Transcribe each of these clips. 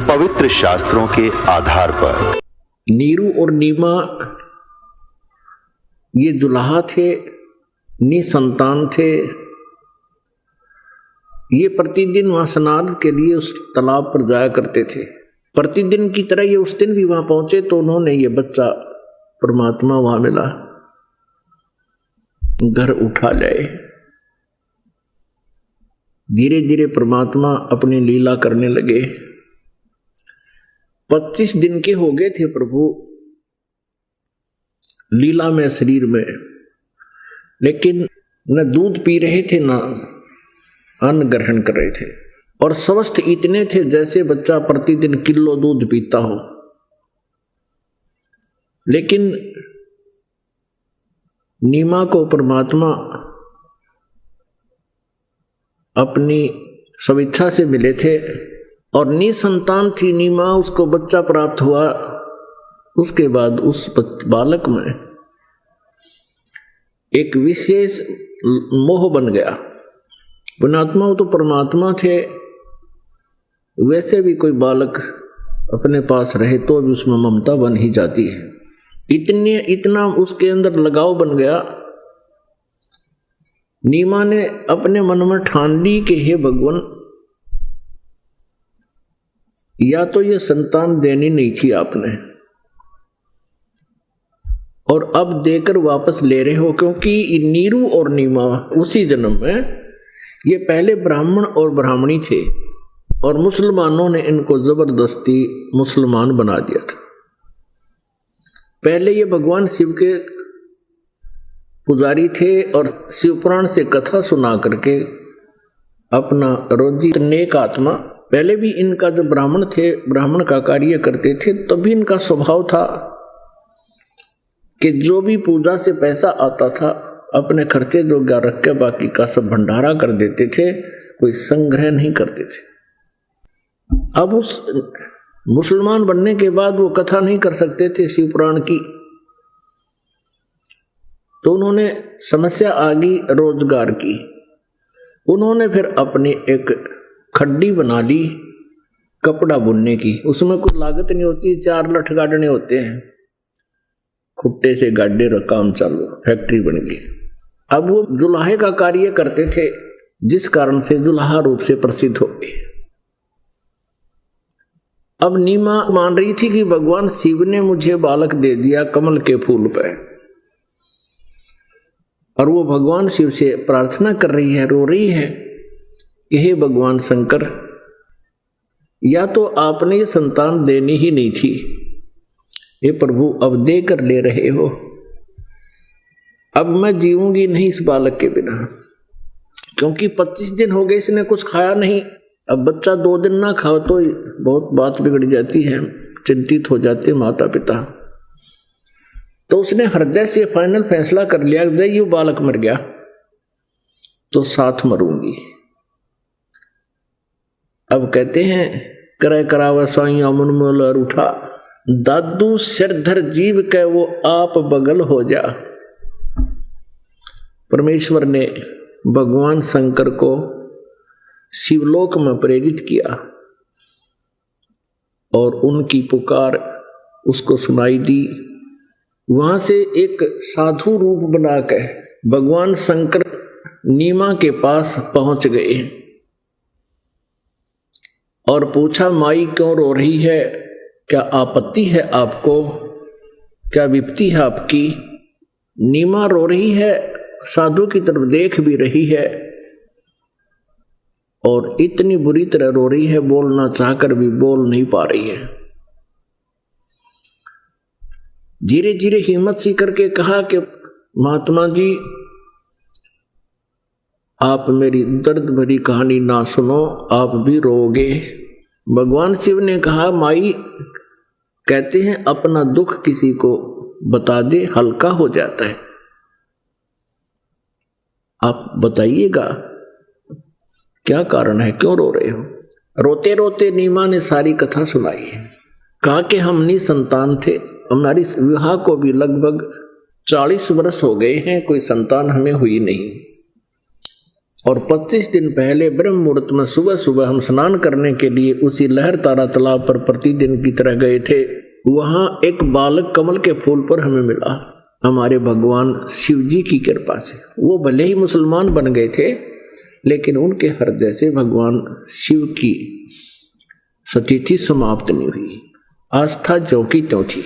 पवित्र शास्त्रों के आधार पर। नीरू और नीमा ये दुल्हा थे, निसंतान थे। ये प्रतिदिन वहां स्नान के लिए उस तालाब पर जाया करते थे। प्रतिदिन की तरह ये उस दिन भी वहां पहुंचे तो उन्होंने ये बच्चा परमात्मा वहां मिला, घर उठा लाए। धीरे धीरे परमात्मा अपनी लीला करने लगे। 25 दिन के हो गए थे प्रभु लीला में, शरीर में, लेकिन न दूध पी रहे थे न अन्न ग्रहण कर रहे थे, और स्वस्थ इतने थे जैसे बच्चा प्रतिदिन किलो दूध पीता हो। लेकिन नीमा को परमात्मा अपनी स्वेच्छा से मिले थे, और निसंतान थी नीमा, उसको बच्चा प्राप्त हुआ। उसके बाद उस बालक में एक विशेष मोह बन गया। पुण्यात्मा तो परमात्मा थे, वैसे भी कोई बालक अपने पास रहे तो भी उसमें ममता बन ही जाती है। इतना उसके अंदर लगाव बन गया। नीमा ने अपने मन में ठान ली कि हे भगवान, या तो ये संतान देनी नहीं थी आपने, और अब देकर वापस ले रहे हो, क्योंकि नीरू और नीमा उसी जन्म में ये पहले ब्राह्मण और ब्राह्मणी थे, और मुसलमानों ने इनको जबरदस्ती मुसलमान बना दिया था। पहले ये भगवान शिव के पुजारी थे और शिवपुराण से कथा सुना करके अपना रोजी नेक आत्मा। पहले भी इनका जो ब्राह्मण थे, ब्राह्मण का कार्य करते थे, तभी इनका स्वभाव था कि जो भी पूजा से पैसा आता था अपने खर्चे जोग्या रख के बाकी का सब भंडारा कर देते थे, कोई संग्रह नहीं करते थे। अब उस मुसलमान बनने के बाद वो कथा नहीं कर सकते थे शिवपुराण की, तो उन्होंने समस्या आ गई रोजगार की। उन्होंने फिर अपनी एक खड्डी बना ली कपड़ा बुनने की। उसमें कोई लागत नहीं होती, 4 लठ गाड़ने होते हैं, खुट्टे से गाड्डे का काम चालू, फैक्ट्री बन गई। अब वो जुलाहे का कार्य करते थे, जिस कारण से जुलाहा रूप से प्रसिद्ध हो गए। अब नीमा मान रही थी कि भगवान शिव ने मुझे बालक दे दिया कमल के फूल पर, और वो भगवान शिव से प्रार्थना कर रही है, रो रही है कि हे भगवान शंकर, या तो आपने ये संतान देनी ही नहीं थी, हे प्रभु अब दे कर ले रहे हो, अब मैं जीऊंगी नहीं इस बालक के बिना, क्योंकि 25 दिन हो गए इसने कुछ खाया नहीं। अब बच्चा 2 दिन ना खाओ तो बहुत बात बिगड़ जाती है, चिंतित हो जाते माता पिता। तो उसने हृदय से फाइनल फैसला कर लिया, जब ये बालक मर गया तो साथ मरूंगी। अब कहते हैं करे करावा साइया मन मोलर उठा, दादू सिरधर जीव के वो आप बगल हो जा। परमेश्वर ने भगवान शंकर को शिवलोक में प्रेरित किया और उनकी पुकार उसको सुनाई दी। वहां से एक साधु रूप बनाकर भगवान शंकर नीमा के पास पहुंच गए और पूछा, माई क्यों रो रही है? क्या आपत्ति है आपको? क्या विपत्ति है आपकी? नीमा रो रही है, साधु की तरफ देख भी रही है और इतनी बुरी तरह रो रही है, बोलना चाहकर भी बोल नहीं पा रही है। धीरे धीरे हिम्मत सी करके कहा कि महात्मा जी, आप मेरी दर्द भरी कहानी ना सुनो, आप भी रोगे। भगवान शिव ने कहा, माई कहते हैं अपना दुख किसी को बता दे हल्का हो जाता है, आप बताइएगा क्या कारण है, क्यों रो रहे हो? रोते रोते नीमा ने सारी कथा सुनाई है। कहा कि हम निसंतान थे, हमारी विवाह को भी लगभग 40 वर्ष हो गए हैं, कोई संतान हमें हुई नहीं। और 25 दिन पहले ब्रह्म मुहूर्त में सुबह सुबह हम स्नान करने के लिए उसी लहर तारा तालाब पर प्रतिदिन की तरह गए थे। वहां एक बालक कमल के फूल पर हमें मिला, हमारे भगवान शिव जी की कृपा से। वो भले ही मुसलमान बन गए थे, लेकिन उनके हृदय से भगवान शिव की सतीथि समाप्त नहीं हुई, आस्था ज्यों की त्यों थी।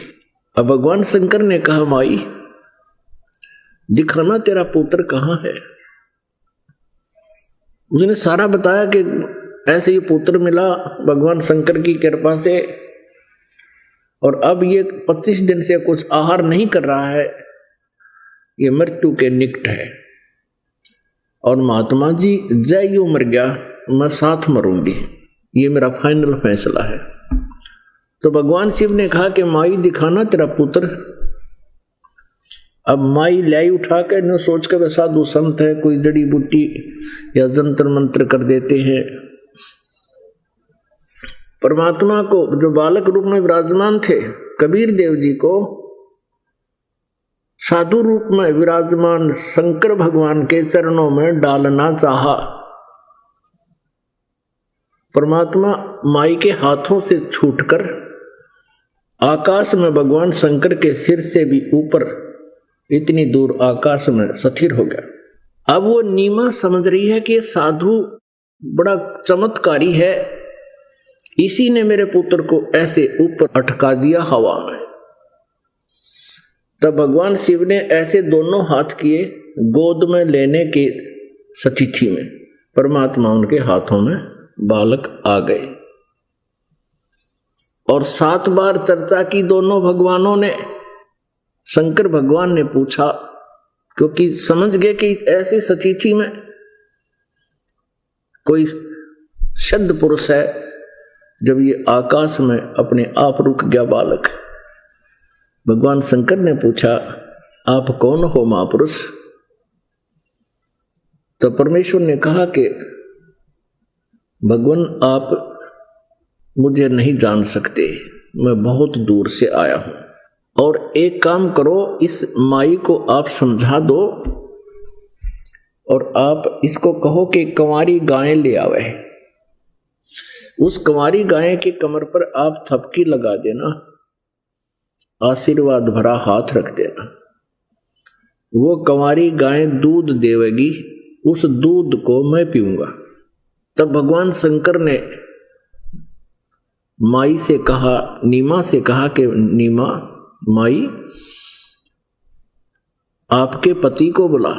अब भगवान शंकर ने कहा, माई दिखाना तेरा पुत्र कहाँ है। उसने सारा बताया कि ऐसे ही पुत्र मिला भगवान शंकर की कृपा से, और अब ये 25 दिन से कुछ आहार नहीं कर रहा है, ये मृत्यु के निकट है। और महात्मा जी जय यूं मर गया, मैं साथ मरूंगी, ये मेरा फाइनल फैसला है। तो भगवान शिव ने कहा कि माई दिखाना तेरा पुत्र। अब माई लाई उठा के न सोच के वे साधु संत है, कोई जड़ी बूटी या जंतर मंत्र कर देते हैं। परमात्मा को जो बालक रूप में विराजमान थे, कबीर देव जी को साधु रूप में विराजमान शंकर भगवान के चरणों में डालना चाहा। परमात्मा माई के हाथों से छूटकर आकाश में भगवान शंकर के सिर से भी ऊपर इतनी दूर आकाश में स्थिर हो गया। अब वो नीमा समझ रही है कि ये साधु बड़ा चमत्कारी है, इसी ने मेरे पुत्र को ऐसे ऊपर अटका दिया हवा में। तब भगवान शिव ने ऐसे दोनों हाथ किए गोद में लेने की स्थिति में, परमात्मा उनके हाथों में बालक आ गए। और 7 बार चर्चा की दोनों भगवानों ने। शंकर भगवान ने पूछा, क्योंकि समझ गए कि ऐसी स्थिति में कोई शुद्ध पुरुष है। जब ये आकाश में अपने आप रुक गया बालक, भगवान शंकर ने पूछा, आप कौन हो महापुरुष। तो परमेश्वर ने कहा कि भगवान आप मुझे नहीं जान सकते, मैं बहुत दूर से आया हूं, और एक काम करो, इस माई को आप समझा दो और आप इसको कहो कि कंवारी गाय ले आवे। उस कंवारी गाय की कमर पर आप थपकी लगा देना, आशीर्वाद भरा हाथ रख देना। वो कंवारी गाय दूध देवेगी, उस दूध को मैं पीऊंगा। तब भगवान शंकर ने माई से कहा, नीमा से कहा कि नीमा माई आपके पति को बुला।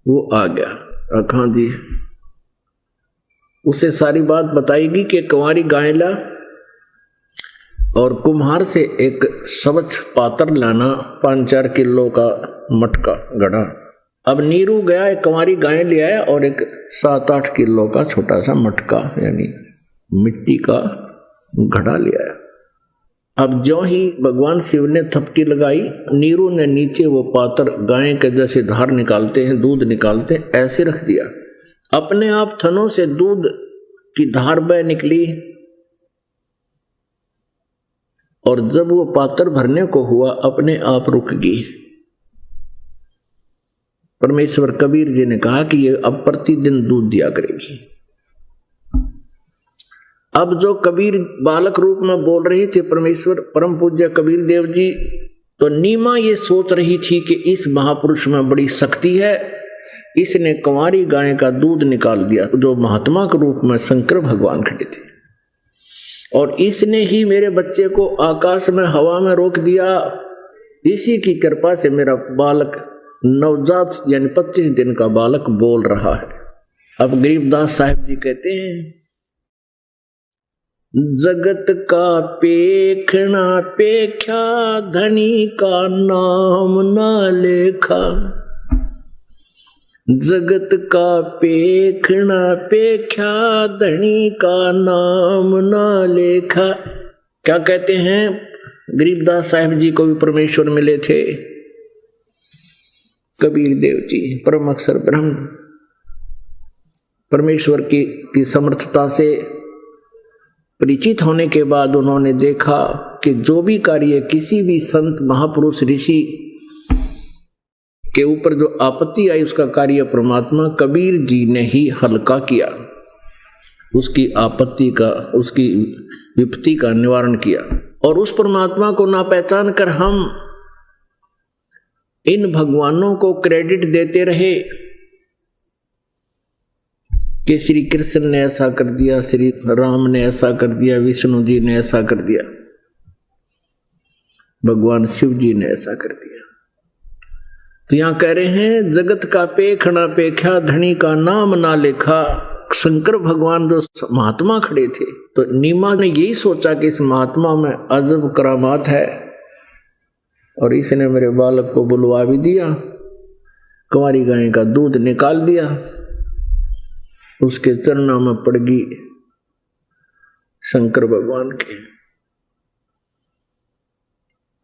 वो आ गया। अखा जी उसे सारी बात बताएगी कि कंवारी गाय ला और कुम्हार से एक स्वच्छ पात्र लाना, 5-4 किलो का मटका गढ़ा। अब नीरू गया, एक कंवारी गाय ले आया और एक 7-8 किलो का छोटा सा मटका यानी मिट्टी का घड़ा ले आया। अब ज्यों ही भगवान शिव ने थपकी लगाई, नीरू ने नीचे वो पात्र गाय के जैसे धार निकालते हैं, दूध निकालते हैं, ऐसे रख दिया। अपने आप थनों से दूध की धार बह निकली, और जब वो पात्र भरने को हुआ अपने आप रुक गई। परमेश्वर कबीर जी ने कहा कि ये अब प्रतिदिन दूध दिया करेगी। अब जो कबीर बालक रूप में बोल रहे थे परमेश्वर परम पूज्य कबीर देव जी, तो नीमा ये सोच रही थी कि इस महापुरुष में बड़ी शक्ति है, इसने कंवारी गाय का दूध निकाल दिया, जो महात्मा के रूप में शंकर भगवान खड़े थे, और इसने ही मेरे बच्चे को आकाश में हवा में रोक दिया। इसी की कृपा से मेरा बालक नवजात यानी 25 दिन का बालक बोल रहा है। अब गरीबदास साहिब जी कहते हैं, जगत का पेखना पेख्या, धनी का नाम ना लेखा। जगत का पेखना पेख्या, धनी का नाम ना लेखा। क्या कहते हैं? गरीबदास साहिब जी को भी परमेश्वर मिले थे, कबीर देव जी परम अक्षर ब्रह्म। परमेश्वर की समर्थता से परिचित होने के बाद उन्होंने देखा कि जो भी कार्य किसी भी संत महापुरुष ऋषि के ऊपर जो आपत्ति आई उसका कार्य परमात्मा कबीर जी ने ही हल्का किया, उसकी आपत्ति का, उसकी विपत्ति का निवारण किया। और उस परमात्मा को ना पहचान कर हम इन भगवानों को क्रेडिट देते रहे कि श्री कृष्ण ने ऐसा कर दिया, श्री राम ने ऐसा कर दिया, विष्णु जी ने ऐसा कर दिया, भगवान शिव जी ने ऐसा कर दिया। तो यहां कह रहे हैं जगत का पेखना पेख्या, धनी का नाम ना लेखा। शंकर भगवान जो महात्मा खड़े थे तो नीमा ने यही सोचा कि इस महात्मा में अजब करामात है, और इसने मेरे बालक को बुलवा भी दिया, कुंवारी गाय का दूध निकाल दिया, उसके चरणों में पड़ गई शंकर भगवान के।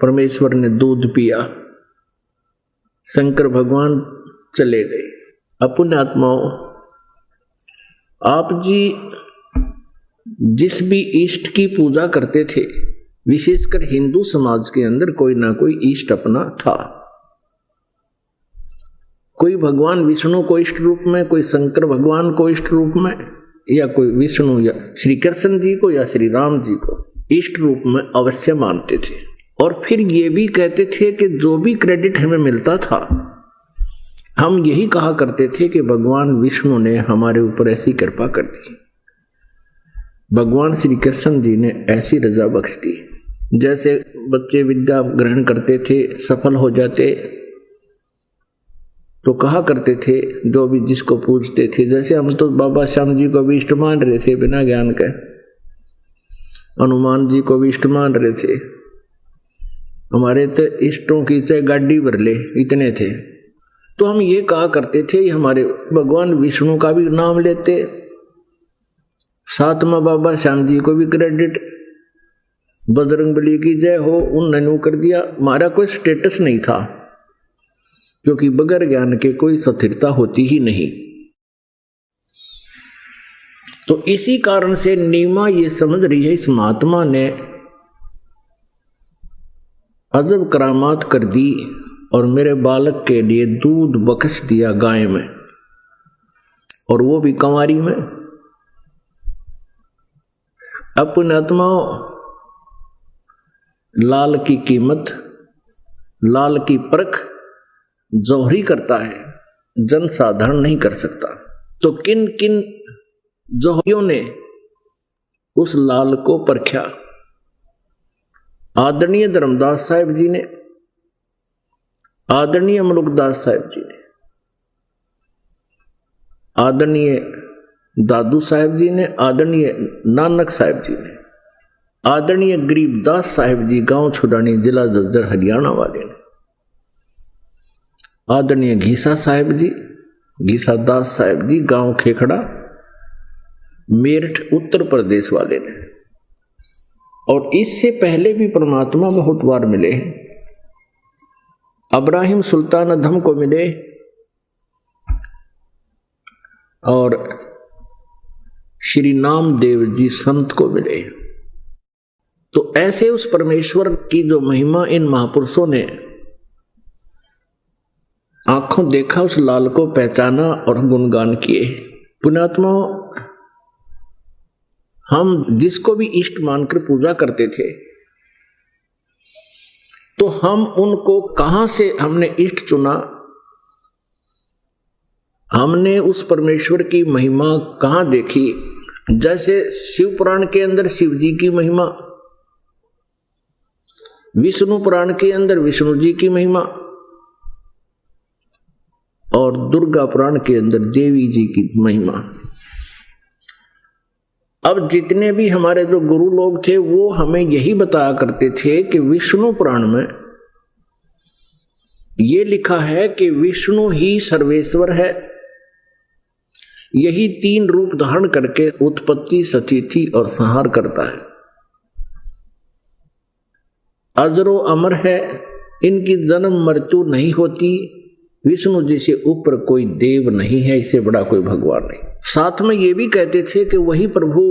परमेश्वर ने दूध पिया, शंकर भगवान चले गए। अपने आत्माओं, आप जी जिस भी इष्ट की पूजा करते थे, विशेषकर हिंदू समाज के अंदर कोई ना कोई इष्ट अपना था। कोई भगवान विष्णु को इष्ट रूप में, कोई शंकर भगवान को इष्ट रूप में, या कोई विष्णु या श्री कृष्ण जी को या श्री राम जी को इष्ट रूप में अवश्य मानते थे। और फिर ये भी कहते थे कि जो भी क्रेडिट हमें मिलता था, हम यही कहा करते थे कि भगवान विष्णु ने हमारे ऊपर ऐसी कृपा कर दी, भगवान श्री कृष्ण जी ने ऐसी रजा बख्श दी। जैसे बच्चे विद्या ग्रहण करते थे, सफल हो जाते तो कहा करते थे, जो भी जिसको पूछते थे, जैसे हम तो बाबा श्याम जी को भी इष्ट मान रहे थे बिना ज्ञान के, हनुमान जी को भी इष्ट मान रहे थे, हमारे तो इष्टों की चाहे गाड़ी भर ले इतने थे। तो हम ये कहा करते थे, हमारे भगवान विष्णु का भी नाम लेते, साथ में बाबा श्याम जी को भी क्रेडिट, बजरंगबली की जय हो उन ननू कर दिया। हमारा कोई स्टेटस नहीं था, क्योंकि बगैर ज्ञान के कोई स्थिरता होती ही नहीं। तो इसी कारण से नीमा ये समझ रही है इस महात्मा ने अजब करामात कर दी और मेरे बालक के लिए दूध बख्श दिया गाय में, और वो भी कंवारी में। अपने आत्माओं, लाल की कीमत, लाल की परख जौहरी करता है, जन साधारण नहीं कर सकता। तो किन किन जौहरियों ने उस लाल को परख्या? आदरणीय धर्मदास साहिब जी ने, आदरणीय मलुकदास साहिब जी ने, आदरणीय दादू साहिब जी ने, आदरणीय नानक साहिब जी ने, आदरणीय गरीबदास साहिब जी गांव छुड़ानी जिला झज्जर हरियाणा वाले ने, आदरणीय घीसा साहिब जी, घीसा दास साहिब जी गांव खेखड़ा मेरठ उत्तर प्रदेश वाले ने। और इससे पहले भी परमात्मा बहुत बार मिले हैं। अब्राहिम सुल्तान अधम को मिले और श्री नामदेव जी संत को मिले। तो ऐसे उस परमेश्वर की जो महिमा इन महापुरुषों ने आंखों देखा, उस लाल को पहचाना और गुणगान किए। पुण्यात्मा, हम जिसको भी इष्ट मानकर पूजा करते थे, तो हम उनको कहां से हमने इष्ट चुना? हमने उस परमेश्वर की महिमा कहां देखी? जैसे शिव पुराण के अंदर शिव जी की महिमा, विष्णु पुराण के अंदर विष्णु जी की महिमा, और दुर्गा पुराण के अंदर देवी जी की महिमा। अब जितने भी हमारे जो गुरु लोग थे वो हमें यही बताया करते थे कि विष्णु पुराण में ये लिखा है कि विष्णु ही सर्वेश्वर है, यही तीन रूप धारण करके उत्पत्ति, स्थिति और संहार करता है, अजरो अमर है, इनकी जन्म मृत्यु नहीं होती, विष्णु जी से ऊपर कोई देव नहीं है, इससे बड़ा कोई भगवान नहीं। साथ में ये भी कहते थे कि वही प्रभु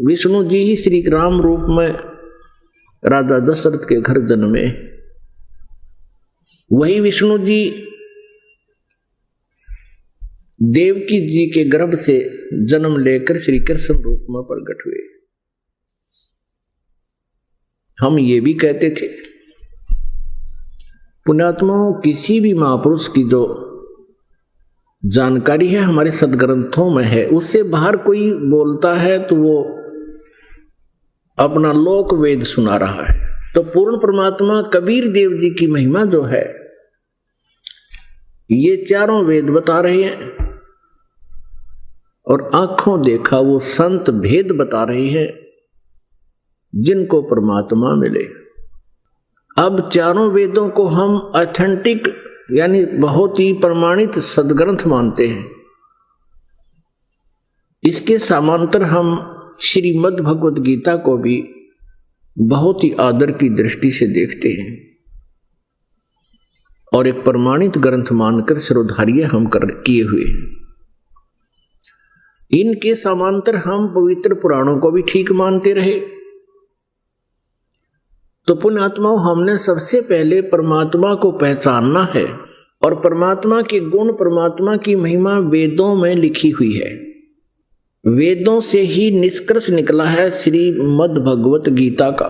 विष्णु जी ही श्री राम रूप में राजा दशरथ के घर जन्मे, वही विष्णु जी देवकी जी के गर्भ से जन्म लेकर श्री कृष्ण रूप में प्रकट हुए। हम ये भी कहते थे पुण्यात्माओं, किसी भी महापुरुष की जो जानकारी है हमारे सदग्रंथों में है, उससे बाहर कोई बोलता है तो वो अपना लोक वेद सुना रहा है। तो पूर्ण परमात्मा कबीर देव जी की महिमा जो है, ये चारों वेद बता रहे हैं और आंखों देखा वो संत भेद बता रहे हैं जिनको परमात्मा मिले। अब चारों वेदों को हम ऑथेंटिक यानी बहुत ही प्रमाणित सदग्रंथ मानते हैं। इसके समांतर हम श्रीमद् भगवत गीता को भी बहुत ही आदर की दृष्टि से देखते हैं और एक प्रमाणित ग्रंथ मानकर शिरोधार्य हम किए हुए हैं। इनके समांतर हम पवित्र पुराणों को भी ठीक मानते रहे। तो पुण्यात्माओं, हमने सबसे पहले परमात्मा को पहचानना है और परमात्मा के गुण, परमात्मा की महिमा वेदों में लिखी हुई है। वेदों से ही निष्कर्ष निकला है श्रीमद् भगवत गीता का।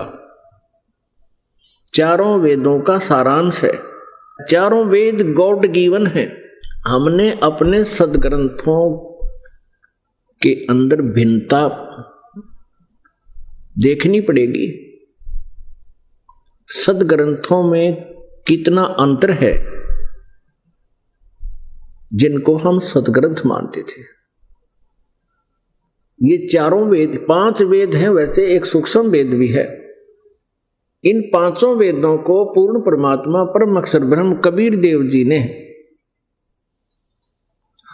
चारों वेदों का सारांश है। चारों वेद गॉड गिवन है। हमने अपने सदग्रंथों के अंदर भिन्नता देखनी पड़ेगी। सदग्रंथों में कितना अंतर है जिनको हम सदग्रंथ मानते थे। ये चारों वेद, 5 वेद हैं, वैसे एक सूक्ष्म वेद भी है। इन 5 वेदों को पूर्ण परमात्मा परम अक्षर ब्रह्म कबीर देव जी ने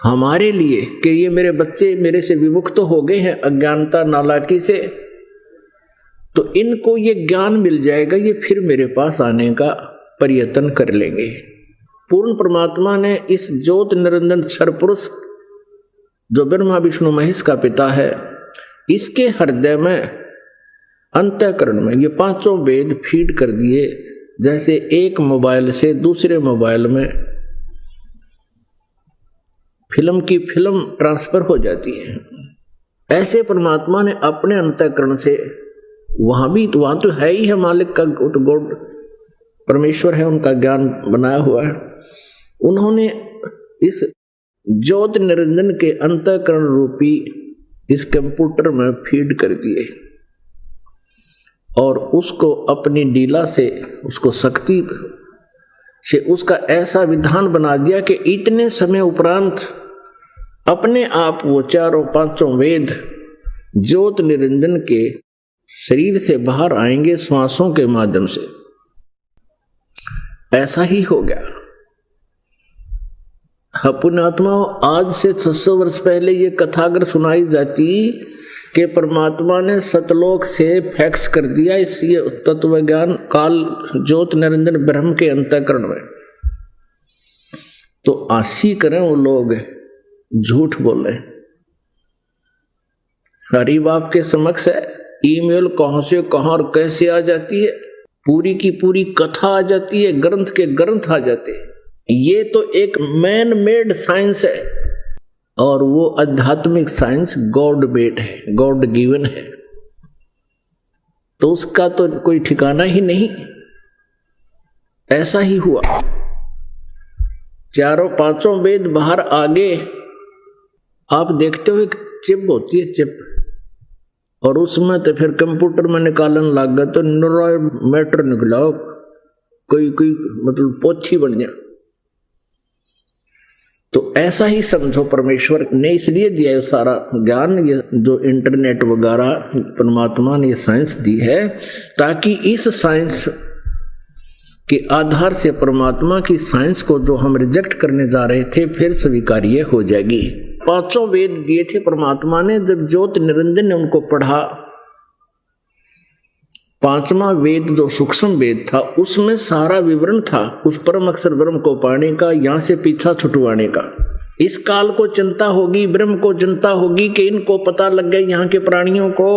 हमारे लिए कि ये मेरे बच्चे मेरे से विमुक्त तो हो गए हैं अज्ञानता नालाकी से, तो इनको ये ज्ञान मिल जाएगा, ये फिर मेरे पास आने का प्रयत्न कर लेंगे। पूर्ण परमात्मा ने इस ज्योत निरंजन सरपुरुष जो ब्रह्मा विष्णु महेश का पिता है, इसके हृदय में अंतःकरण में ये 5 वेद फीड कर दिए, जैसे एक मोबाइल से दूसरे मोबाइल में फिल्म की फिल्म ट्रांसफर हो जाती है। ऐसे परमात्मा ने अपने अंतःकरण से वहां तो है ही है मालिक का, तो गॉड परमेश्वर है, उनका ज्ञान बनाया हुआ है। उन्होंने इस ज्योत निरंजन के अंतःकरण रूपी इस कंप्यूटर में फीड कर दिए और उसको अपनी लीला से, उसको शक्ति से उसका ऐसा विधान बना दिया कि इतने समय उपरांत अपने आप वो 4-5 वेद ज्योत निरंजन के शरीर से बाहर आएंगे श्वासों के माध्यम से। ऐसा ही हो गया। पुण्यात्माओं, आज से 600 वर्ष पहले ये कथा अगर सुनाई जाती कि परमात्मा ने सतलोक से फैक्स कर दिया इस तत्व ज्ञान काल ज्योत निरंजन ब्रह्म के अंतःकरण में, तो आशी करें वो लोग झूठ बोले। हरि बाप के समक्ष है, ईमेल कहां से कहां और कैसे आ जाती है, पूरी की पूरी कथा आ जाती है, ग्रंथ के ग्रंथ आ जाते हैं। ये तो एक मैन मेड साइंस है और वो आध्यात्मिक साइंस गॉड मेड है, गॉड गिवन है, तो उसका तो कोई ठिकाना ही नहीं। ऐसा ही हुआ। 4-5 वेद बाहर आगे आप देखते हो, एक चिप होती है, चिप, और उसमें तो फिर कंप्यूटर में निकालन लग गया तो न्यूरो मैटर निकला, कोई मतलब पोथी बन गया। तो ऐसा ही समझो, परमेश्वर ने इसलिए दिया है सारा ज्ञान, ये जो इंटरनेट वगैरह परमात्मा ने ये साइंस दी है, ताकि इस साइंस के आधार से परमात्मा की साइंस को जो हम रिजेक्ट करने जा रहे थे फिर स्वीकार्य हो जाएगी। 5 वेद दिए थे परमात्मा ने। जब ज्योत निरंजन ने उनको पढ़ा, 5वां वेद जो सूक्ष्म वेद था उसमें सारा विवरण था उस परम अक्षर ब्रह्म को पाने का, यहां से पीछा छुटवाने का। इस काल को चिंता होगी, ब्रह्म को चिंता होगी कि इनको पता लग गया यहाँ के प्राणियों को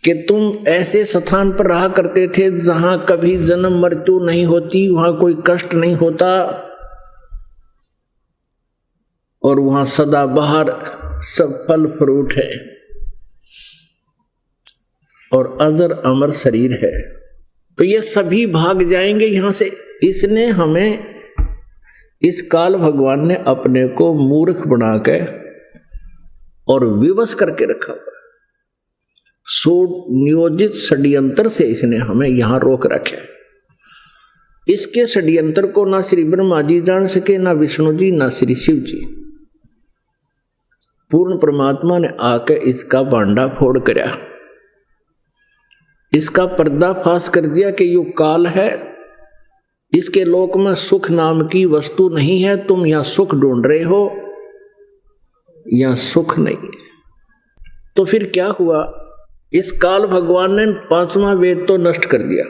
कि तुम ऐसे स्थान पर रहा करते थे जहां कभी जन्म मृत्यु नहीं होती, वहां कोई कष्ट नहीं होता, और वहां सदाबहार सब फल फ्रूट है और अजर अमर शरीर है, तो ये सभी भाग जाएंगे यहां से। इसने हमें, इस काल भगवान ने अपने को मूर्ख बना के और विवश करके रखा हुआ, नियोजित षड्यंत्र से इसने हमें यहां रोक रखे। इसके षड्यंत्र को ना श्री ब्रह्मा जी जान सके, ना विष्णु जी, ना श्री शिव जी। पूर्ण परमात्मा ने आके इसका बांडा फोड़ करया, इसका पर्दाफाश कर दिया कि यो काल है, इसके लोक में सुख नाम की वस्तु नहीं है, तुम यहां सुख ढूंढ रहे हो, यहां सुख नहीं है। तो फिर क्या हुआ, इस काल भगवान ने 5वां वेद तो नष्ट कर दिया,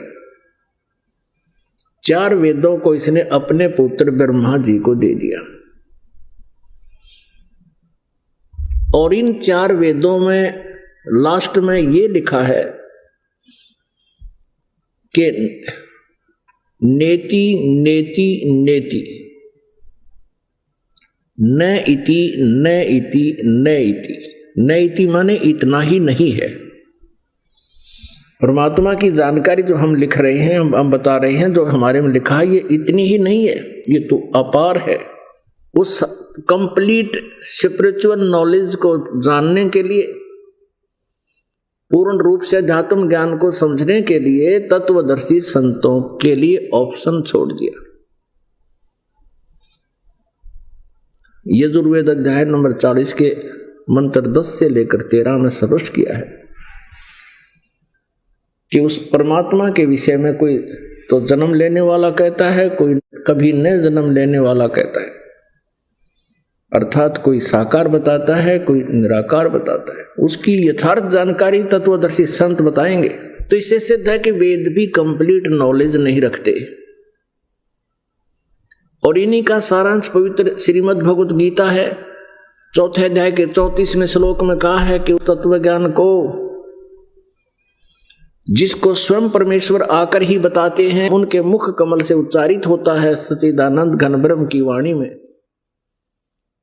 4 वेदों को इसने अपने पुत्र ब्रह्मा जी को दे दिया। और इन 4 वेदों में लास्ट में ये लिखा है कि नेति नेति नेति, न इति न इति न इति, न इति माने इतना ही नहीं है। परमात्मा की जानकारी जो हम लिख रहे हैं, हम बता रहे हैं, जो हमारे में लिखा है, ये इतनी ही नहीं है, ये तो अपार है। उस कंप्लीट स्पिरिचुअल नॉलेज को जानने के लिए, पूर्ण रूप से अध्यात्म ज्ञान को समझने के लिए तत्वदर्शी संतों के लिए ऑप्शन छोड़ दिया। यजुर्वेद अध्याय नंबर 40 के मंत्र 10 से लेकर 13 में स्पष्ट किया है कि उस परमात्मा के विषय में कोई तो जन्म लेने वाला कहता है, कोई कभी न जन्म लेने वाला कहता है, अर्थात कोई साकार बताता है, कोई निराकार बताता है। उसकी यथार्थ जानकारी तत्वदर्शी संत बताएंगे। तो इससे सिद्ध है कि वेद भी कंप्लीट नॉलेज नहीं रखते। और इन्हीं का सारांश पवित्र श्रीमद् भगवत गीता है। 4थे अध्याय के 34वें श्लोक में कहा है कि तत्व ज्ञान को जिसको स्वयं परमेश्वर आकर ही बताते हैं, उनके मुख कमल से उच्चारित होता है सच्चिदानंद घन ब्रह्म की वाणी में,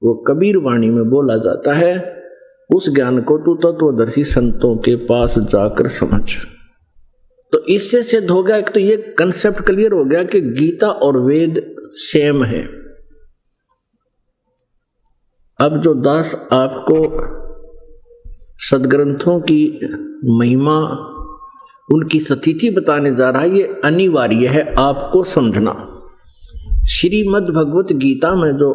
वो कबीर वाणी में बोला जाता है। उस ज्ञान को तू तत्वदर्शी संतों के पास जाकर समझ। तो इससे सिद्ध हो गया, एक तो ये कंसेप्ट क्लियर हो गया कि गीता और वेद सेम है। अब जो दास आपको सदग्रंथों की महिमा, उनकी स्थिति बताने जा रहा है, ये अनिवार्य है आपको समझना। श्रीमद् भगवत गीता में जो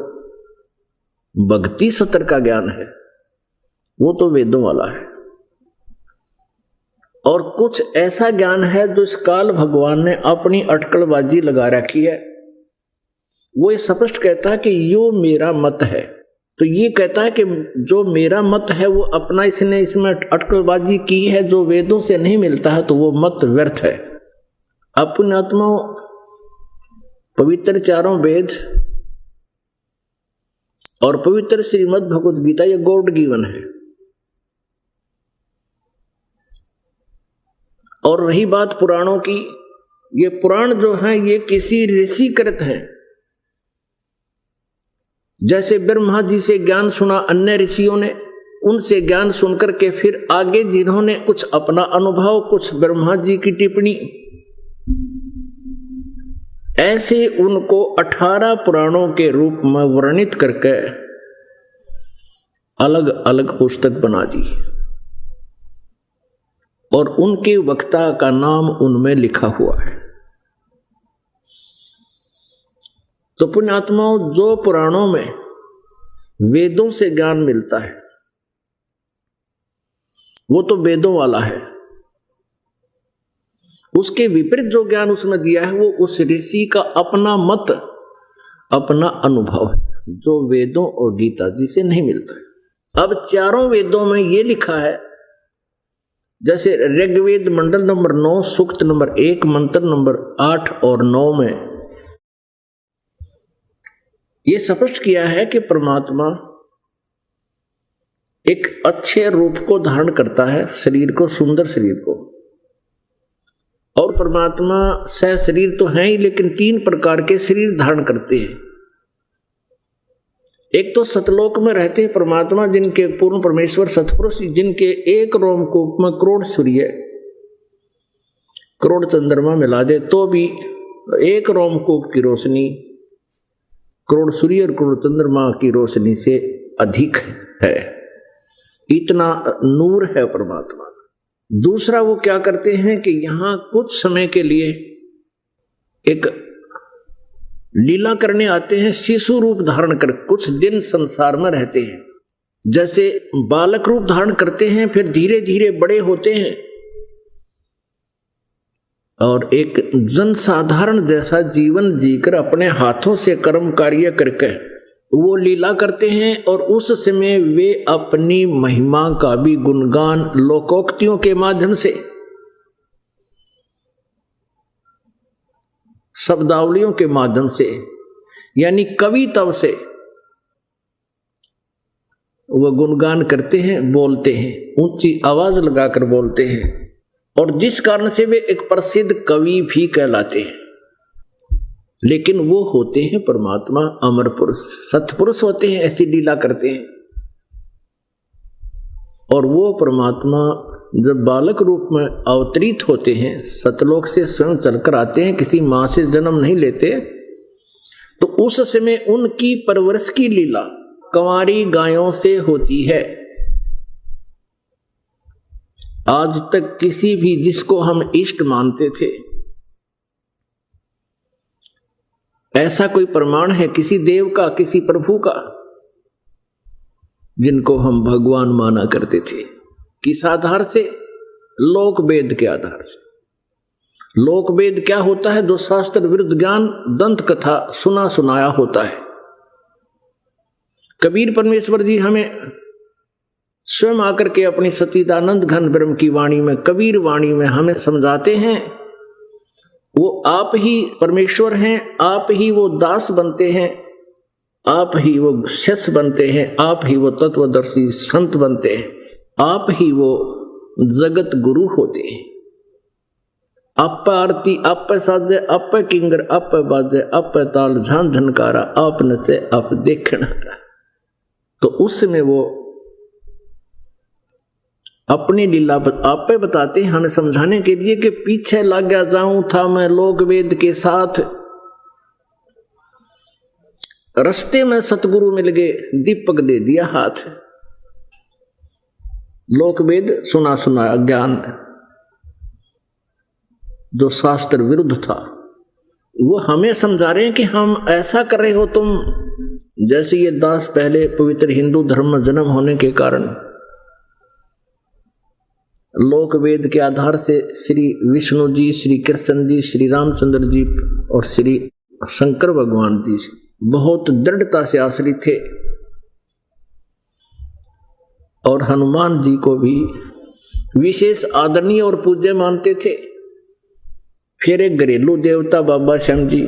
भक्ति सत्र का ज्ञान है वो तो वेदों वाला है, और कुछ ऐसा ज्ञान है जो इस काल भगवान ने अपनी अटकलबाजी लगा रखी है। वो ये स्पष्ट कहता है कि यो मेरा मत है। तो ये कहता है कि जो मेरा मत है वो अपना इसने इसमें अटकलबाजी की है, जो वेदों से नहीं मिलता है तो वो मत व्यर्थ है। अपने आत्मा पवित्र 4 वेद और पवित्र श्रीमद् भगवत गीता ये गॉड गिवन है। और रही बात पुराणों की, ये पुराण जो है ये किसी ऋषि कृत है। जैसे ब्रह्मा जी से ज्ञान सुना अन्य ऋषियों ने, उनसे ज्ञान सुनकर के फिर आगे जिन्होंने कुछ अपना अनुभव, कुछ ब्रह्मा जी की टिप्पणी, ऐसे उनको 18 पुराणों के रूप में वर्णित करके अलग अलग पुस्तक बना दी, और उनके वक्ता का नाम उनमें लिखा हुआ है। तो पुण्यात्माओं, जो पुराणों में वेदों से ज्ञान मिलता है वो तो वेदों वाला है। उसके विपरीत जो ज्ञान उसमें दिया है वो उस ऋषि का अपना मत, अपना अनुभव है, जो वेदों और गीता जी से नहीं मिलता है। अब 4 वेदों में ये लिखा है, जैसे ऋग्वेद मंडल नंबर 9 सूक्त नंबर 1 मंत्र नंबर 8 और 9 में ये स्पष्ट किया है कि परमात्मा एक अच्छे रूप को धारण करता है, शरीर को, सुंदर शरीर को। और परमात्मा सह शरीर तो है ही, लेकिन 3 प्रकार के शरीर धारण करते हैं। एक तो सतलोक में रहते हैं परमात्मा, जिनके पूर्ण परमेश्वर सतपुरुष, जिनके एक रोमकूप में करोड़ सूर्य करोड़ चंद्रमा मिला दे तो भी एक रोमकूप की रोशनी करोड़ सूर्य और करोड़ चंद्रमा की रोशनी से अधिक है। इतना नूर है परमात्मा। दूसरा वो क्या करते हैं कि यहां कुछ समय के लिए एक लीला करने आते हैं, शिशु रूप धारण कर कुछ दिन संसार में रहते हैं। जैसे बालक रूप धारण करते हैं, फिर धीरे धीरे बड़े होते हैं और एक जनसाधारण जैसा जीवन जीकर अपने हाथों से कर्म कार्य करके वो लीला करते हैं। और उस समय वे अपनी महिमा का भी गुणगान लोकोक्तियों के माध्यम से, शब्दावलियों के माध्यम से, यानी कविताओं से वो गुणगान करते हैं, बोलते हैं, ऊंची आवाज लगाकर बोलते हैं, और जिस कारण से वे एक प्रसिद्ध कवि भी कहलाते हैं। लेकिन वो होते हैं परमात्मा अमर पुरुष, सतपुरुष होते हैं, ऐसी लीला करते हैं। और वो परमात्मा जब बालक रूप में अवतरित होते हैं, सतलोक से स्वयं चलकर आते हैं, किसी मां से जन्म नहीं लेते, तो उस समय उनकी परवरिश की लीला कंवारी गायों से होती है। आज तक किसी भी जिसको हम इष्ट मानते थे, ऐसा कोई प्रमाण है किसी देव का, किसी प्रभु का, जिनको हम भगवान माना करते थे? किस आधार से? लोक वेद के आधार से। लोक वेद क्या होता है? जो शास्त्र विरुद्ध ज्ञान दंत कथा सुना सुनाया होता है। कबीर परमेश्वर जी हमें स्वयं आकर के अपनी सच्चिदानंद घन ब्रह्म की वाणी में, कबीर वाणी में हमें समझाते हैं, वो आप ही परमेश्वर हैं, आप ही वो दास बनते हैं, आप ही वो शिष्य बनते हैं, आप ही वो तत्वदर्शी संत बनते हैं, आप ही वो जगत गुरु होते हैं। आप आरती आप साजे, आप किंगर आप बाजे, आप ताल झान झनकारा, आप नचे आप देखना। तो उस समय वो अपनी लीला आप पे बताते हैं हमें समझाने के लिए कि पीछे लग गया जाऊं था मैं लोक वेद के साथ, रास्ते में सतगुरु मिल गए, दीपक दे दिया हाथ। लोक वेद सुना सुनाया ज्ञान जो शास्त्र विरुद्ध था, वो हमें समझा रहे हैं कि हम ऐसा कर रहे हो तुम। जैसे ये दास पहले पवित्र हिंदू धर्म में जन्म होने के कारण लोक वेद के आधार से श्री विष्णु जी, श्री कृष्ण जी, श्री रामचंद्र जी और श्री शंकर भगवान जी से बहुत दृढ़ता से आश्रित थे, और हनुमान जी को भी विशेष आदरणीय और पूज्य मानते थे। फिर एक घरेलू देवता बाबा श्याम जी,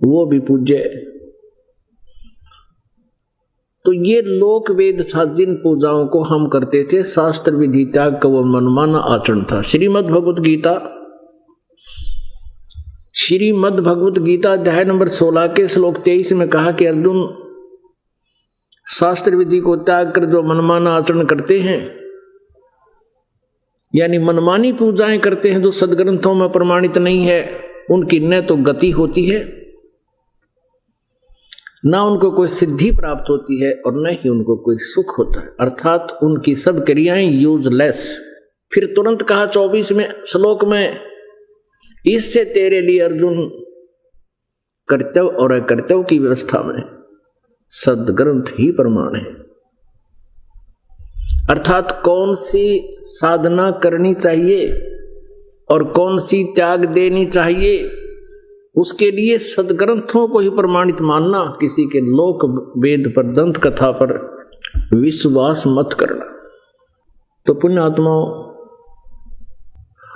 वो भी पूज्य। तो ये लोक वेद था जिन पूजाओं को हम करते थे, शास्त्र विधि त्याग का वो मनमाना आचरण था। श्रीमद् भगवत गीता अध्याय नंबर 16 के श्लोक 23 में कहा कि अर्जुन, शास्त्र विधि को त्याग कर जो मनमाना आचरण करते हैं, यानी मनमानी पूजाएं करते हैं जो सदग्रंथों में प्रमाणित नहीं है, उनकी न तो गति होती है, ना उनको कोई सिद्धि प्राप्त होती है, और न ही उनको कोई सुख होता है, अर्थात उनकी सब क्रियाएं यूजलेस। फिर तुरंत कहा 24वें श्लोक में, इससे तेरे लिए अर्जुन कर्तव्य और अकर्तव्य की व्यवस्था में सदग्रंथ ही प्रमाण है। अर्थात कौन सी साधना करनी चाहिए और कौन सी त्याग देनी चाहिए, उसके लिए सदग्रंथों को ही प्रमाणित मानना, किसी के लोक वेद पर दंत कथा पर विश्वास मत करना। तो पुण्यात्माओं,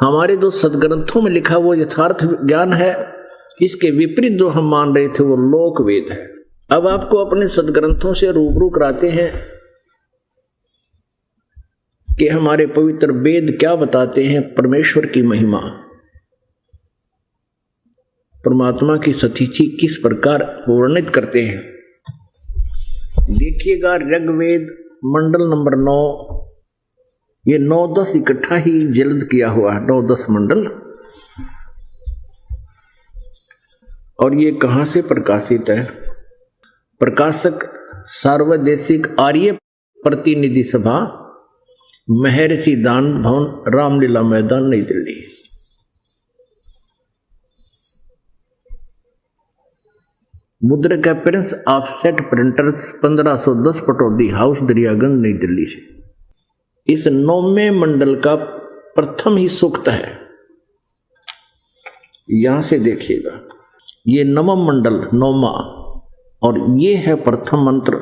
हमारे जो सदग्रंथों में लिखा वो यथार्थ ज्ञान है, इसके विपरीत जो हम मान रहे थे वो लोक वेद है। अब आपको अपने सदग्रंथों से रूबरू कराते हैं कि हमारे पवित्र वेद क्या बताते हैं, परमेश्वर की महिमा, परमात्मा की सतीची किस प्रकार वर्णित करते हैं। देखिएगा ऋग्वेद मंडल नंबर 9, ये 9-10 इकट्ठा ही जल्द किया हुआ है, 9-10 मंडल। और ये कहाँ से प्रकाशित है? प्रकाशक सार्वदेशिक आर्य प्रतिनिधि सभा, महर्षि दान भवन, रामलीला मैदान, नई दिल्ली। मुद्रक Prince offset printers 1510 Pataudi house, Daryaganj, नई दिल्ली से। इस 9वें मंडल का प्रथम ही सूक्त है। यहां से देखिएगा, ये 9वां मंडल, 9वां, और ये है प्रथम मंत्र।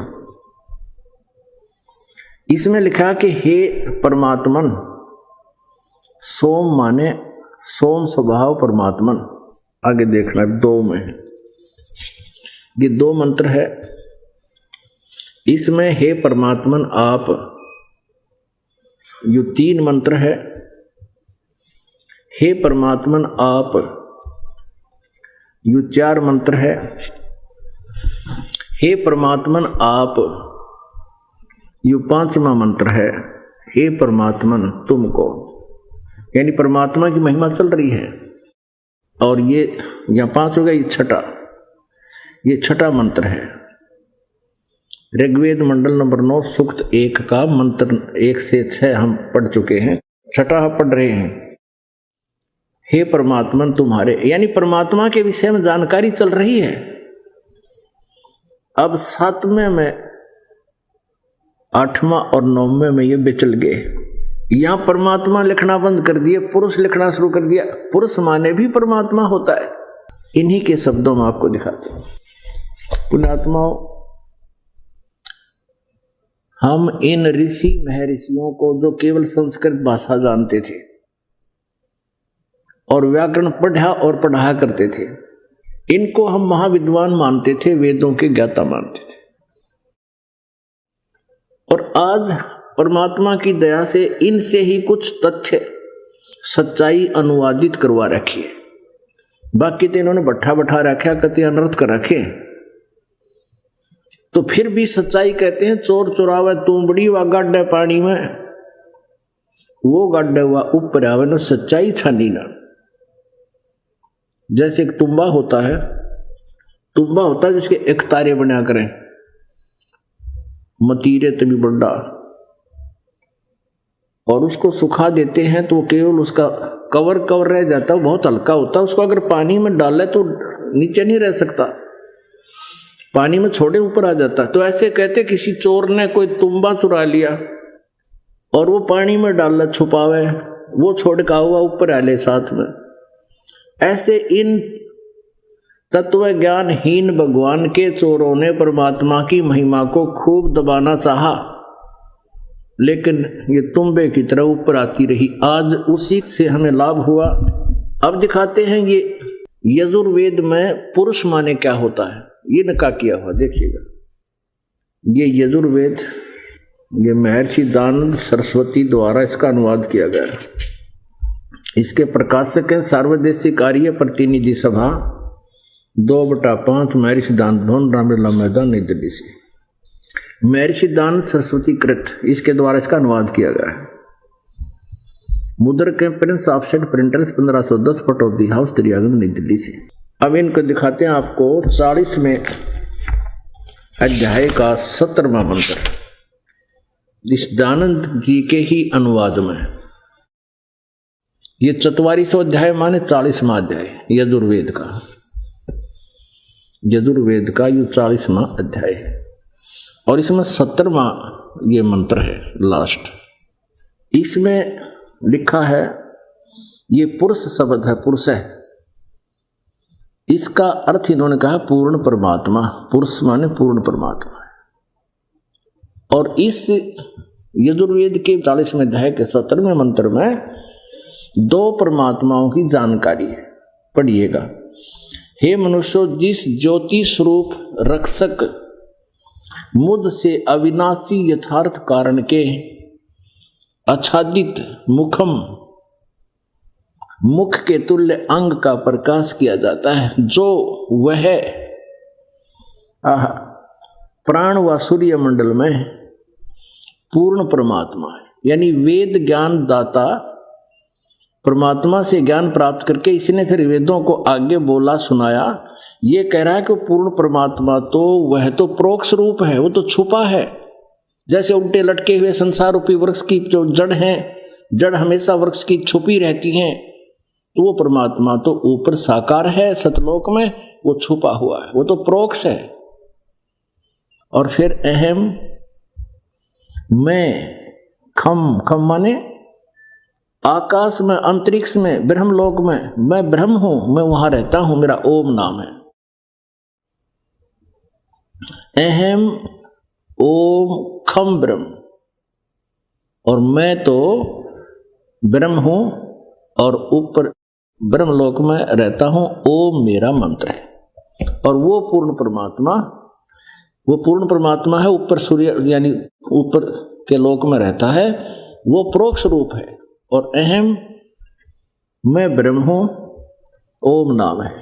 इसमें लिखा कि हे परमात्मन, सोम माने सोम स्वभाव परमात्मन। आगे देखना 2 में, ये 2 मंत्र है। इसमें हे परमात्मन आप, ये 3 मंत्र है। हे परमात्मन आप, ये 4 मंत्र है। हे परमात्मन आप, ये 5वां मंत्र है। हे परमात्मन तुमको, यानी परमात्मा की महिमा चल रही है। और ये यहाँ 5 हो गया, ये छठा मंत्र है। ऋग्वेद मंडल नंबर 9 सूक्त 1 का मंत्र 1 से 6 हम पढ़ चुके हैं, छठा पढ़ रहे हैं। हे परमात्मन तुम्हारे, यानी परमात्मा के विषय में जानकारी चल रही है। अब 7वें में, 8वां और 9वें में ये बिचल गए। यहां परमात्मा लिखना बंद कर दिए, पुरुष लिखना शुरू कर दिया। पुरुष माने भी परमात्मा होता है। इन्हीं के शब्दों में आपको दिखाते हैं। पुण्यात्माओं, हम इन ऋषि महर्षियों को जो केवल संस्कृत भाषा जानते थे और व्याकरण पढ़ा और पढ़ाया करते थे, इनको हम महाविद्वान मानते थे, वेदों के ज्ञाता मानते थे। और आज परमात्मा की दया से इनसे ही कुछ तथ्य, सच्चाई अनुवादित करवा रखी है। बाकी तो इन्होंने बैठा रखा, कति अनर्थ कर रखे। तो फिर भी सच्चाई कहते हैं, चोर चुरावे तुमबड़ी व गाड्डे पानी में, वो गाड्डे हुआ ऊपर आवे न सच्चाई छानी ना। जैसे एक तुम्बा होता है, जिसके एक तारे बना करें, मतीरे तभी बड्डा, और उसको सुखा देते हैं तो केवल उसका कवर रह जाता है, बहुत हल्का होता है। उसको अगर पानी में डाले तो नीचे नहीं रह सकता, पानी में छोड़े ऊपर आ जाता। तो ऐसे कहते किसी चोर ने कोई तुम्बा चुरा लिया और वो पानी में डाला छुपावे, वो छोड़का हुआ ऊपर आ ले साथ में। ऐसे इन तत्व ज्ञानहीन भगवान के चोरों ने परमात्मा की महिमा को खूब दबाना चाहा, लेकिन ये तुम्बे की तरह ऊपर आती रही। आज उसी से हमें लाभ हुआ। अब दिखाते हैं ये यजुर्वेद में पुरुष माने क्या होता है, ये नका किया हुआ देखिएगा। ये यजुर्वेद, ये महर्षि दयानंद सरस्वती द्वारा इसका अनुवाद किया गया है। इसके प्रकाशक हैं सार्वदेशिक आर्य प्रतिनिधि सभा, 2/5, महर्षि दयानंद भवन, रामलीला मैदान, नई दिल्ली से। महर्षि दयानंद सरस्वती कृत, इसके द्वारा इसका अनुवाद किया गया है। मुद्रक Prince offset printers 1510 Pataudi house, Daryaganj, नई दिल्ली से। अब इनको दिखाते हैं आपको 40वें अध्याय का 17वां मंत्र, इस दयानंद जी के ही अनुवाद में। ये 44वां अध्याय माने 40वां अध्याय यजुर्वेद का ये 40वां अध्याय है, और इसमें 17वां ये मंत्र है लास्ट। इसमें लिखा है, ये पुरुष शब्द है, पुरुष है। इसका अर्थ इन्होंने कहा पूर्ण परमात्मा, पुरुष माने पूर्ण परमात्मा है। और इस यजुर्वेद के 40वें अध्याय के 17वें मंत्र में 2 परमात्माओं की जानकारी है, पढ़िएगा। हे मनुष्यों, जिस ज्योति स्वरूप रक्षक मुद से अविनाशी यथार्थ कारण के आच्छादित मुख के तुल्य अंग का प्रकाश किया जाता है, जो वह प्राण व सूर्य मंडल में पूर्ण परमात्मा है। यानी वेद ज्ञान दाता परमात्मा से ज्ञान प्राप्त करके इसने फिर वेदों को आगे बोला सुनाया। ये कह रहा है कि पूर्ण परमात्मा तो वह तो परोक्ष रूप है, वो तो छुपा है। जैसे उल्टे लटके हुए संसार रूपी वृक्ष की जो जड़ है, जड़ हमेशा वृक्ष की छुपी रहती हैं, तो वो परमात्मा तो ऊपर साकार है सतलोक में, वो छुपा हुआ है, वो तो परोक्ष है। और फिर अहम मैं खम, खम माने आकाश में, अंतरिक्ष में, ब्रह्मलोक में मैं ब्रह्म हूं, मैं वहां रहता हूं, मेरा ओम नाम है। अहम ओम खम ब्रह्म, और मैं तो ब्रह्म हूं और ऊपर ब्रह्मलोक में रहता हूं, ओम मेरा मंत्र है। और वो पूर्ण परमात्मा है, ऊपर सूर्य यानी ऊपर के लोक में रहता है, वो परोक्ष रूप है। और अहम मैं ब्रह्म हूं, ओम नाम है,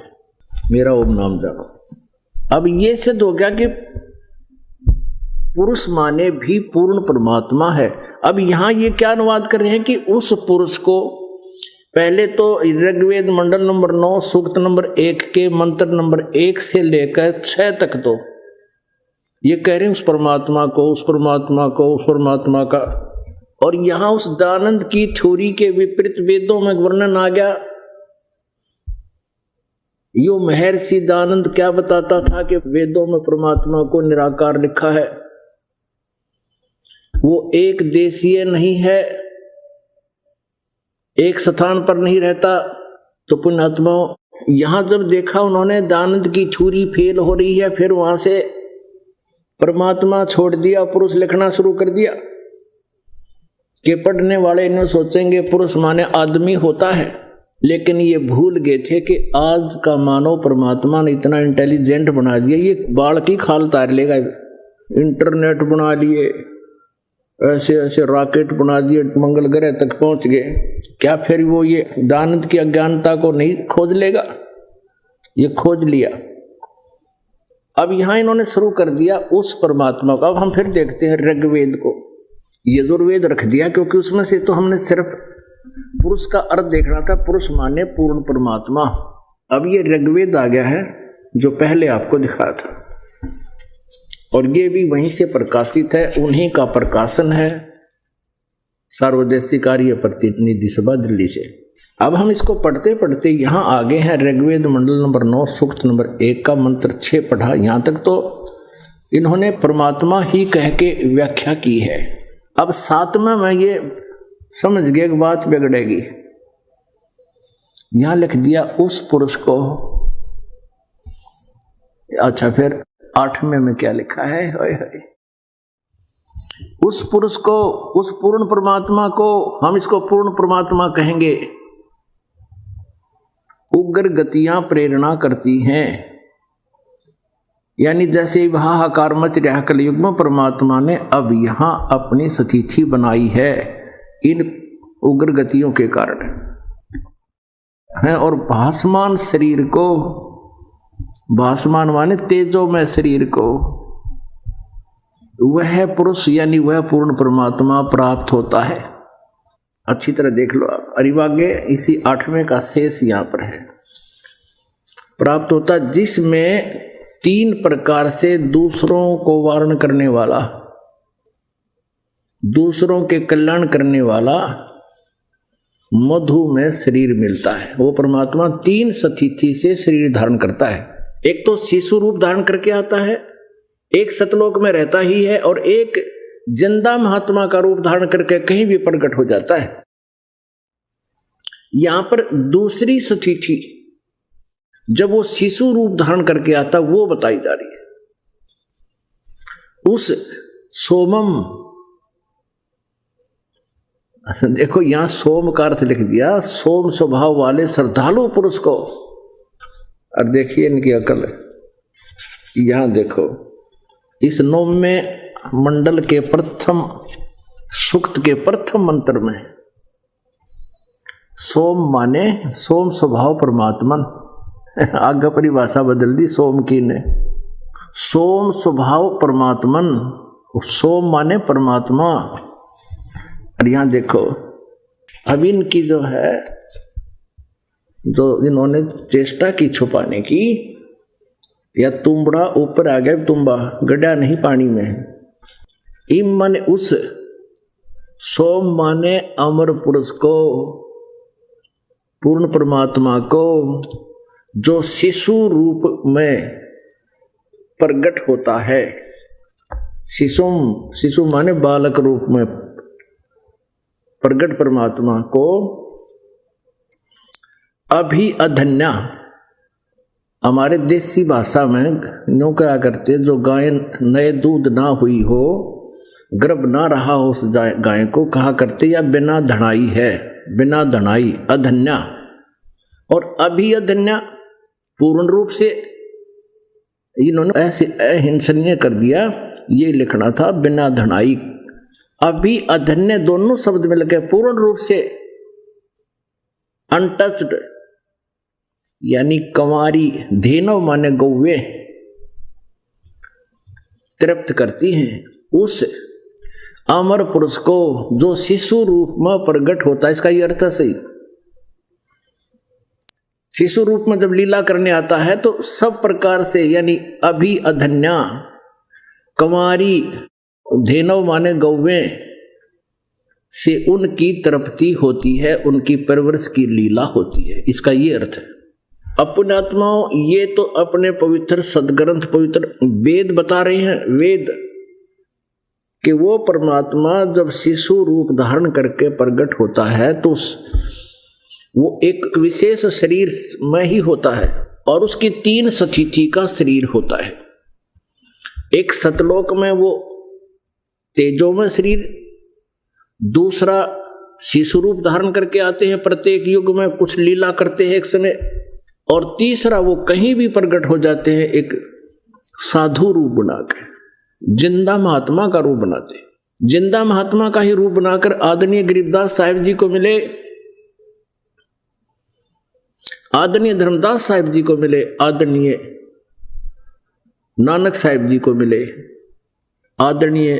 मेरा ओम नाम जानो। अब ये सिद्ध हो गया कि पुरुष माने भी पूर्ण परमात्मा है। अब यहां ये क्या अनुवाद कर रहे हैं कि उस पुरुष को पहले तो ऋग्वेद मंडल नंबर 9 सूक्त नंबर 1 के मंत्र नंबर 1 से लेकर 6 तक तो ये कह रहे हैं उस परमात्मा को, उस परमात्मा को, उस परमात्मा का। और यहां उस दानंद की थ्योरी के विपरीत वेदों में वर्णन आ गया। यो महर्षि दानंद क्या बताता था कि वेदों में परमात्मा को निराकार लिखा है, वो एक देशीय नहीं है, एक स्थान पर नहीं रहता। तो पुण्यात्माओं यहां जब देखा उन्होंने दानंद की थ्योरी फेल हो रही है, फिर वहां से परमात्मा छोड़ दिया, पुरुष लिखना शुरू कर दिया कि पढ़ने वाले इन्हें सोचेंगे पुरुष माने आदमी होता है। लेकिन ये भूल गए थे कि आज का मानव परमात्मा ने इतना इंटेलिजेंट बना दिया, ये बाल की खाल तार लेगा। इंटरनेट बना लिए, ऐसे ऐसे रॉकेट बना दिए, मंगल ग्रह तक पहुंच गए। क्या फिर वो ये दानंद की अज्ञानता को नहीं खोज लेगा? ये खोज लिया। अब यहां इन्होंने शुरू कर दिया उस परमात्मा का। अब हम फिर देखते हैं ऋग्वेद को, यजुर्वेद रख दिया, क्योंकि उसमें से तो हमने सिर्फ पुरुष का अर्थ देखना था, पुरुष माने पूर्ण परमात्मा। अब ये ऋग्वेद आ गया है जो पहले आपको दिखाया था, और ये भी वहीं से प्रकाशित है, उन्हीं का प्रकाशन है, सर्वदेशी कार्य प्रतिनिधि सभा दिल्ली से। अब हम इसको पढ़ते पढ़ते यहाँ आगे हैं ऋग्वेद मंडल नंबर 9 सूक्त नंबर 1 का मंत्र 6 पढ़ा। यहाँ तक तो इन्होंने परमात्मा ही कह के व्याख्या की है। अब 7वें में ये समझ गए कि बात बिगड़ेगी, यहां लिख दिया उस पुरुष को। अच्छा, फिर 8वें में क्या लिखा है? होय होय, उस पुरुष को, उस पूर्ण परमात्मा को, हम इसको पूर्ण परमात्मा कहेंगे, उग्र गतियां प्रेरणा करती हैं। यानी जैसे हाहाकार मच रहा कलयुग में, परमात्मा ने अब यहां अपनी स्थिति बनाई है इन उग्र गतियों के कारण है। और भासमान शरीर को, भासमान माने तेजो में शरीर को, वह पुरुष यानी वह पूर्ण परमात्मा प्राप्त होता है। अच्छी तरह देख लो आप, अरिवागे इसी 8वें का शेष यहां पर है। प्राप्त होता जिसमें 3 प्रकार से दूसरों को वारण करने वाला, दूसरों के कल्याण करने वाला मधु में शरीर मिलता है। वो परमात्मा 3 स्थिति से शरीर धारण करता है। एक तो शिशु रूप धारण करके आता है, एक सतलोक में रहता ही है, और एक जिंदा महात्मा का रूप धारण करके कहीं भी प्रकट हो जाता है। यहां पर दूसरी स्थिति जब वो शिशु रूप धारण करके आता, वो बताई जा रही है। उस सोमम, देखो यहां सोम का अर्थ लिख दिया, सोम स्वभाव वाले श्रद्धालु पुरुष को। और देखिए इनकी अकल, यहां देखो इस 9वें मंडल के प्रथम सूक्त के प्रथम मंत्र में सोम माने सोम स्वभाव परमात्मन, आगे परिभाषा बदल दी सोम की ने, सोम स्वभाव परमात्मन, सोम माने परमात्मा। और यहां देखो अब इनकी जो है, जो इन्होंने चेष्टा की छुपाने की, या तुम्बड़ा ऊपर आ गया, तुम्बा गड्ढा नहीं पानी में। इम माने उस, सोम माने अमर पुरुष को, पूर्ण परमात्मा को, जो शिशु रूप में प्रकट होता है। शिशु माने बालक रूप में प्रकट परमात्मा को अभी अधन्या, हमारे देसी भाषा में यूं क्या करते, जो गाय नए दूध ना हुई हो, गर्भ ना रहा हो उस गाय को, कहा करते या बिना धनाई है, बिना धनाई अधन्या। और अभी अधन्या पूर्ण रूप से, इन्होंने ऐसे अहिंसनीय कर दिया, ये लिखना था बिना धनाई। अभी अधन्य दोनों शब्द मिल गए, पूर्ण रूप से अनटच्ड, यानी कंवारी, धेनु माने गौवे, तृप्त करती हैं उस अमर पुरुष को जो शिशु रूप में प्रकट होता है। इसका ये अर्थ है सही, शिशु रूप में जब लीला करने आता है तो सब प्रकार से, यानी अभी अधन्या, कंवारी, धेनु माने गौवे से उनकी तृप्ति होती है, उनकी परवरिश की लीला होती है। इसका ये अर्थ है। अपने आत्माओं, ये तो अपने पवित्र सदग्रंथ, पवित्र वेद बता रहे हैं, वेद कि वो परमात्मा जब शिशु रूप धारण करके प्रकट होता है तो वो एक विशेष शरीर में ही होता है, और उसकी 3 स्थिति का शरीर होता है। एक सतलोक में वो तेजोमय शरीर, दूसरा शिशु रूप धारण करके आते हैं, प्रत्येक युग में कुछ लीला करते हैं एक समय, और तीसरा वो कहीं भी प्रकट हो जाते हैं एक साधु रूप बनाकर, जिंदा महात्मा का रूप बनाते हैं। जिंदा महात्मा का ही रूप बनाकर आदरणीय गरीबदास साहिब जी को मिले, आदरणीय धर्मदास साहिब जी को मिले, आदरणीय नानक साहिब जी को मिले, आदरणीय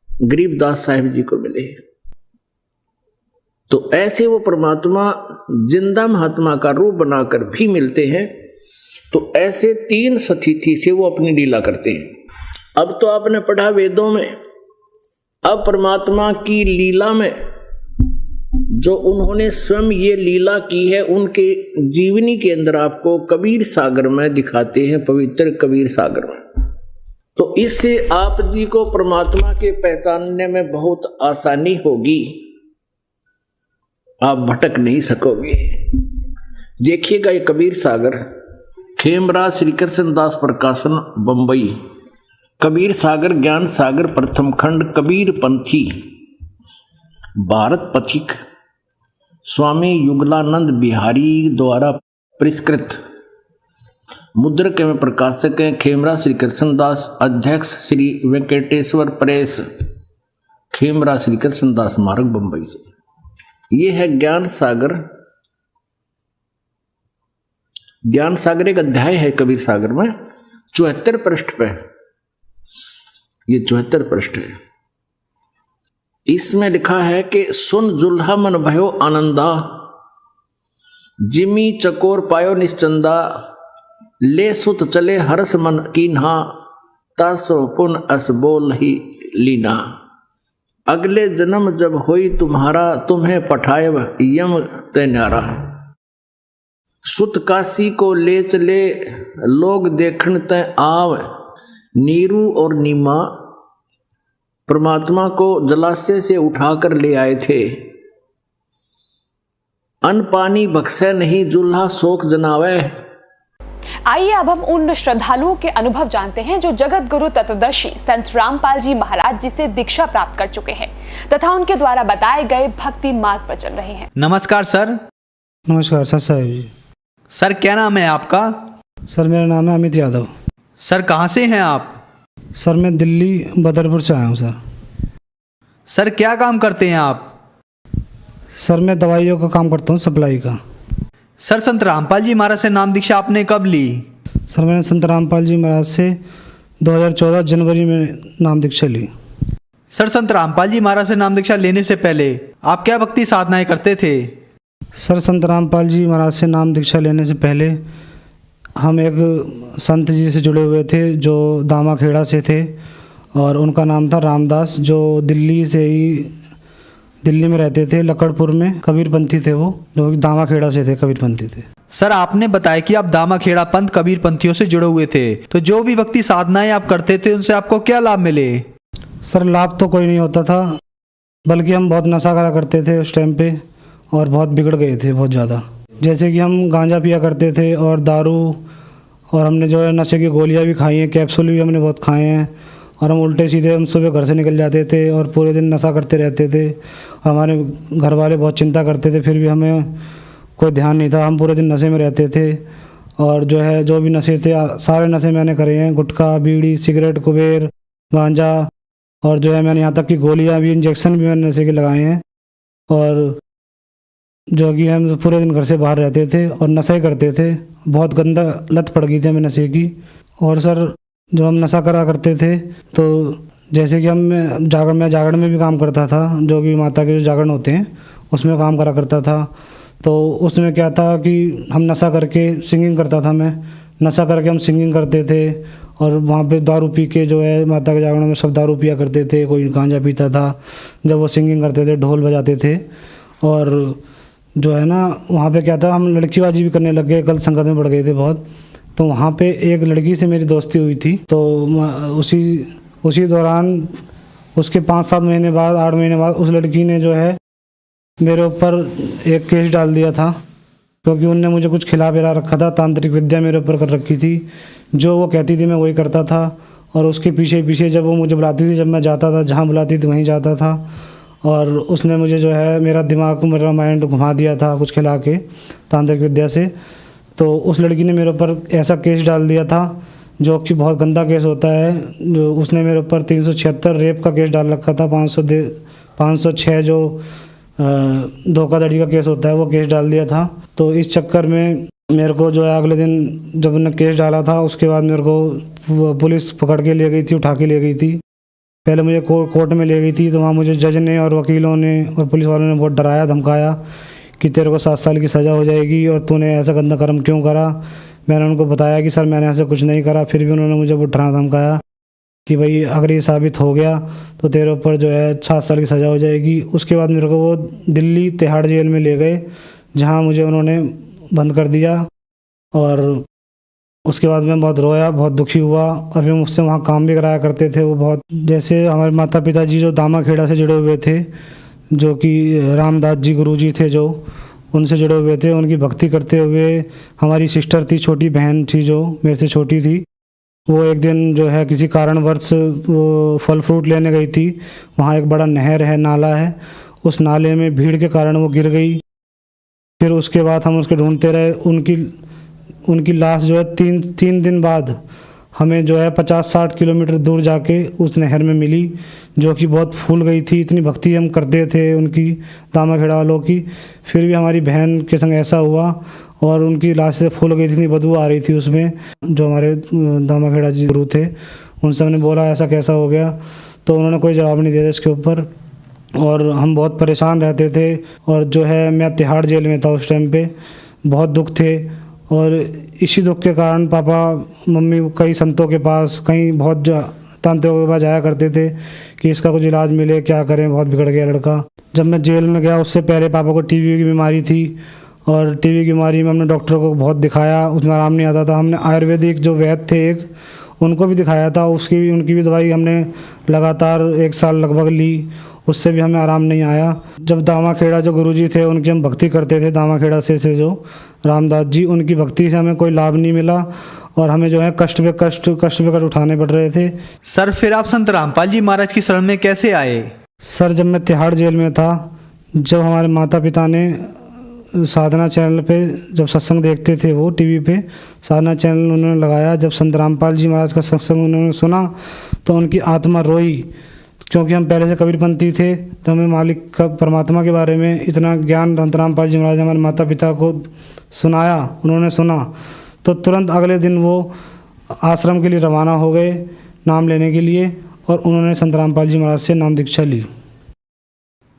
गरीबदास साहिब जी को मिले। तो ऐसे वो परमात्मा जिंदा महात्मा का रूप बनाकर भी मिलते हैं। तो ऐसे 3 स्थिति से वो अपनी लीला करते हैं। अब तो आपने पढ़ा वेदों में, अब परमात्मा की लीला में जो उन्होंने स्वयं ये लीला की है, उनके जीवनी के अंदर आपको कबीर सागर में दिखाते हैं, पवित्र कबीर सागर में। तो इससे आप जी को परमात्मा के पहचानने में बहुत आसानी होगी, आप भटक नहीं सकोगे। देखिएगा ये कबीर सागर, खेमराज श्री कृष्ण दास प्रकाशन, बंबई। कबीर सागर ज्ञान सागर प्रथम खंड, कबीर पंथी, भारत पथिक, स्वामी युगलानंद बिहारी द्वारा परिष्कृत। मुद्रक एवं प्रकाशक हैं खेमराज श्री कृष्णदास, अध्यक्ष श्री वेंकटेश्वर प्रेस, खेमराज श्री कृष्णदास मार्ग, बंबई से। ये है ज्ञान सागर। ज्ञान सागर एक अध्याय है कबीर सागर में, 74 पृष्ठ पे, ये 74 पृष्ठ है। इसमें लिखा है कि सुन जुल्हा मन भयो आनंदा, जिमी चकोर पायो निश्चंदा, ले सुत चले हरस मन कीन्हा, तासो पुन अस बोल ही लीना। अगले जन्म जब होई तुम्हारा, तुम्हें पठायब यम तैनारा। सुत काशी को ले चले लोग देखण तै आव, नीरू और नीमा परमात्मा को जलाशय से उठाकर ले आए थे। अन्न पानी बख्शे नहीं, जुल्हा शोक जनावे। आइए अब हम उन श्रद्धालुओं के अनुभव जानते हैं जो जगत गुरु तत्वदर्शी संत रामपाल जी महाराज जी से दीक्षा प्राप्त कर चुके हैं तथा उनके द्वारा बताए गए भक्ति मार्ग पर चल रहे हैं। नमस्कार सर। नमस्कार सर साहब जी। सर क्या नाम है आपका? सर मेरा नाम है अमित यादव। सर कहाँ से हैं आप? सर मैं दिल्ली बदरपुर से आया हूँ सर। सर क्या काम करते हैं आप? सर मैं दवाइयों का काम करता हूँ, सप्लाई का। सर संत रामपाल जी महाराज से नाम दीक्षा आपने कब ली? सर मैंने संत रामपाल जी महाराज से 2014 जनवरी में नाम दीक्षा ली। सर संत रामपाल जी महाराज से नाम दीक्षा लेने से पहले आप क्या भक्ति साधनाएं करते थे? सर संत रामपाल जी महाराज से नाम दीक्षा लेने से पहले हम एक संत जी से जुड़े हुए थे जो दामाखेड़ा से थे और उनका नाम था रामदास, जो दिल्ली में रहते थे, लकड़पुर में। कबीरपंथी थे वो, जो दामाखेड़ा से थे, कबीरपंथी थे। सर आपने बताया कि आप दामाखेड़ा पंथ कबीरपंथियों से जुड़े हुए थे, तो जो भी भक्ति साधनाएं आप करते थे उनसे आपको क्या लाभ मिले? सर लाभ तो कोई नहीं होता था, बल्कि हम बहुत नशा करा करते थे उस टाइम पे और बहुत बिगड़ गए थे बहुत ज़्यादा। जैसे कि हम गांजा पिया करते थे और दारू, और हमने जो है नशे की गोलियां भी खाई हैं, कैप्सूल भी हमने बहुत खाए हैं। और हम उल्टे सीधे हम सुबह घर से निकल जाते थे और पूरे दिन नशा करते रहते थे। हमारे घर वाले बहुत चिंता करते थे, फिर भी हमें कोई ध्यान नहीं था, हम पूरे दिन नशे में रहते थे। और जो है जो भी नशे थे सारे नशे मैंने करे हैं, गुटखा, बीड़ी, सिगरेट, कुबेर, गांजा, और जो है मैंने यहाँ तक कि गोलियाँ भी, इंजेक्शन भी मैंने नशे के लगाए हैं। और जो कि हम पूरे दिन घर से बाहर रहते थे और नशे करते थे, बहुत गंदा लत पड़ गई थी हमें नशे की। और सर जो हम नशा करा करते थे, तो जैसे कि मैं जागरण में भी काम करता था, जो कि माता के जो जागरण होते हैं उसमें काम करा करता था। तो उसमें क्या था कि हम नशा करके सिंगिंग करता था, मैं नशा करके हम सिंगिंग करते थे। और वहाँ पे दारू पी के जो है माता के जागरण में सब दारू पिया करते थे, कोई गांजा पीता था जब वो सिंगिंग करते थे, ढोल बजाते थे। और जो है ना वहाँ पे क्या था, हम लड़कीबाजी भी करने लग गए, गलत संगत में बढ़ गए थे बहुत। तो वहाँ पे एक लड़की से मेरी दोस्ती हुई थी, तो उसी दौरान उसके 5-7 महीने बाद, 8 महीने बाद उस लड़की ने जो है मेरे ऊपर एक केस डाल दिया था, क्योंकि उनने मुझे कुछ खिला पिला रखा था, तांत्रिक विद्या मेरे ऊपर कर रखी थी। जो वो कहती थी मैं वही करता था, और उसके पीछे पीछे जब वो मुझे बुलाती थी, जब मैं जाता था, जहाँ बुलाती थी वहीं जाता था। और उसने मुझे जो है मेरा दिमाग, मेरा माइंड घुमा दिया था कुछ खिला के तांत्रिक विद्या से। तो उस लड़की ने मेरे ऊपर ऐसा केस डाल दिया था जो कि बहुत गंदा केस होता है। जो उसने मेरे ऊपर 376 रेप का केस डाल रखा था, 506 जो धोखाधड़ी का केस होता है वो केस डाल दिया था। तो इस चक्कर में मेरे को जो है अगले दिन जब उन्होंने केस डाला था, उसके बाद मेरे को पुलिस पकड़ के ले गई थी, उठा के ले गई थी। पहले मुझे कोर्ट में ले गई थी, तो वहाँ मुझे जज ने और वकीलों ने और पुलिस वालों ने बहुत डराया धमकाया कि तेरे को 7 साल की सज़ा हो जाएगी और तूने ऐसा गंदा कर्म क्यों करा। मैंने उनको बताया कि सर मैंने ऐसा कुछ नहीं करा, फिर भी उन्होंने मुझे बहुत डराया धमकाया कि भाई अगर ये साबित हो गया तो तेरे ऊपर जो है 7 साल की सज़ा हो जाएगी। उसके बाद मेरे को वो दिल्ली तिहाड़ जेल में ले गए, जहाँ मुझे उन्होंने बंद कर दिया। और उसके बाद मैं बहुत रोया, बहुत दुखी हुआ। और फिर मुझसे वहाँ काम भी कराया करते थे वो बहुत, जैसे हमारे माता पिता जी जो दामाखेड़ा से जुड़े हुए थे, जो कि रामदास जी गुरुजी थे, जो उनसे जुड़े हुए थे, उनकी भक्ति करते हुए हमारी सिस्टर थी, छोटी बहन थी जो मेरे से छोटी थी, वो एक दिन जो है किसी कारणवश वो फल फ्रूट लेने गई थी। वहाँ एक बड़ा नहर है, नाला है, उस नाले में भीड़ के कारण वो गिर गई। फिर उसके बाद हम उसको ढूंढते रहे। उनकी लाश जो है तीन दिन बाद हमें जो है 50-60 किलोमीटर दूर जाके उस नहर में मिली, जो कि बहुत फूल गई थी। इतनी भक्ति हम करते थे उनकी, दामाखेड़ा वालों की, फिर भी हमारी बहन के संग ऐसा हुआ और उनकी लाश से फूल गई थी, इतनी बदबू आ रही थी उसमें। जो हमारे दामाखेड़ा जी गुरु थे, उनसे हमने बोला ऐसा कैसा हो गया, तो उन्होंने कोई जवाब नहीं दिया इसके ऊपर। और हम बहुत परेशान रहते थे। और जो है मैं तिहाड़ जेल में था उस टाइम पे, बहुत दुख थे। और इसी दुख के कारण पापा मम्मी कई संतों के पास, कहीं बहुत तांत्रिकों के पास जाया करते थे कि इसका कुछ इलाज मिले, क्या करें, बहुत बिगड़ गया लड़का। जब मैं जेल में गया उससे पहले पापा को टीबी की बीमारी थी, और टीबी की बीमारी में हमने डॉक्टर को बहुत दिखाया, उसमें आराम नहीं आता था। हमने आयुर्वेदिक जो वैद्य थे एक, उनको भी दिखाया था, उनकी भी दवाई हमने लगातार 1 साल लगभग ली, उससे भी हमें आराम नहीं आया। जब दामाखेड़ा जो गुरुजी थे उनकी हम भक्ति करते थे, दामाखेड़ा से जो रामदास जी, उनकी भक्ति से हमें कोई लाभ नहीं मिला और हमें जो है कष्ट पे कष्ट उठाने पड़ रहे थे। सर फिर आप संत रामपाल जी महाराज की शरण में कैसे आए? सर जब मैं तिहाड़ जेल में था, जब हमारे माता पिता ने साधना चैनल पे जब सत्संग देखते थे, वो टीवी पे साधना चैनल उन्होंने लगाया, जब संत रामपाल जी महाराज का सत्संग उन्होंने सुना तो उनकी आत्मा रोई, क्योंकि हम पहले से कबीरपंथी थे। तो हमें मालिक का, परमात्मा के बारे में इतना ज्ञान संत रामपाल जी महाराज हमारे माता पिता को उन्होंने सुना, तो तुरंत अगले दिन वो आश्रम के लिए रवाना हो गए। नाम लेने के लिए, और उन्होंने संत रामपाल जी महाराज से नाम दीक्षा ली।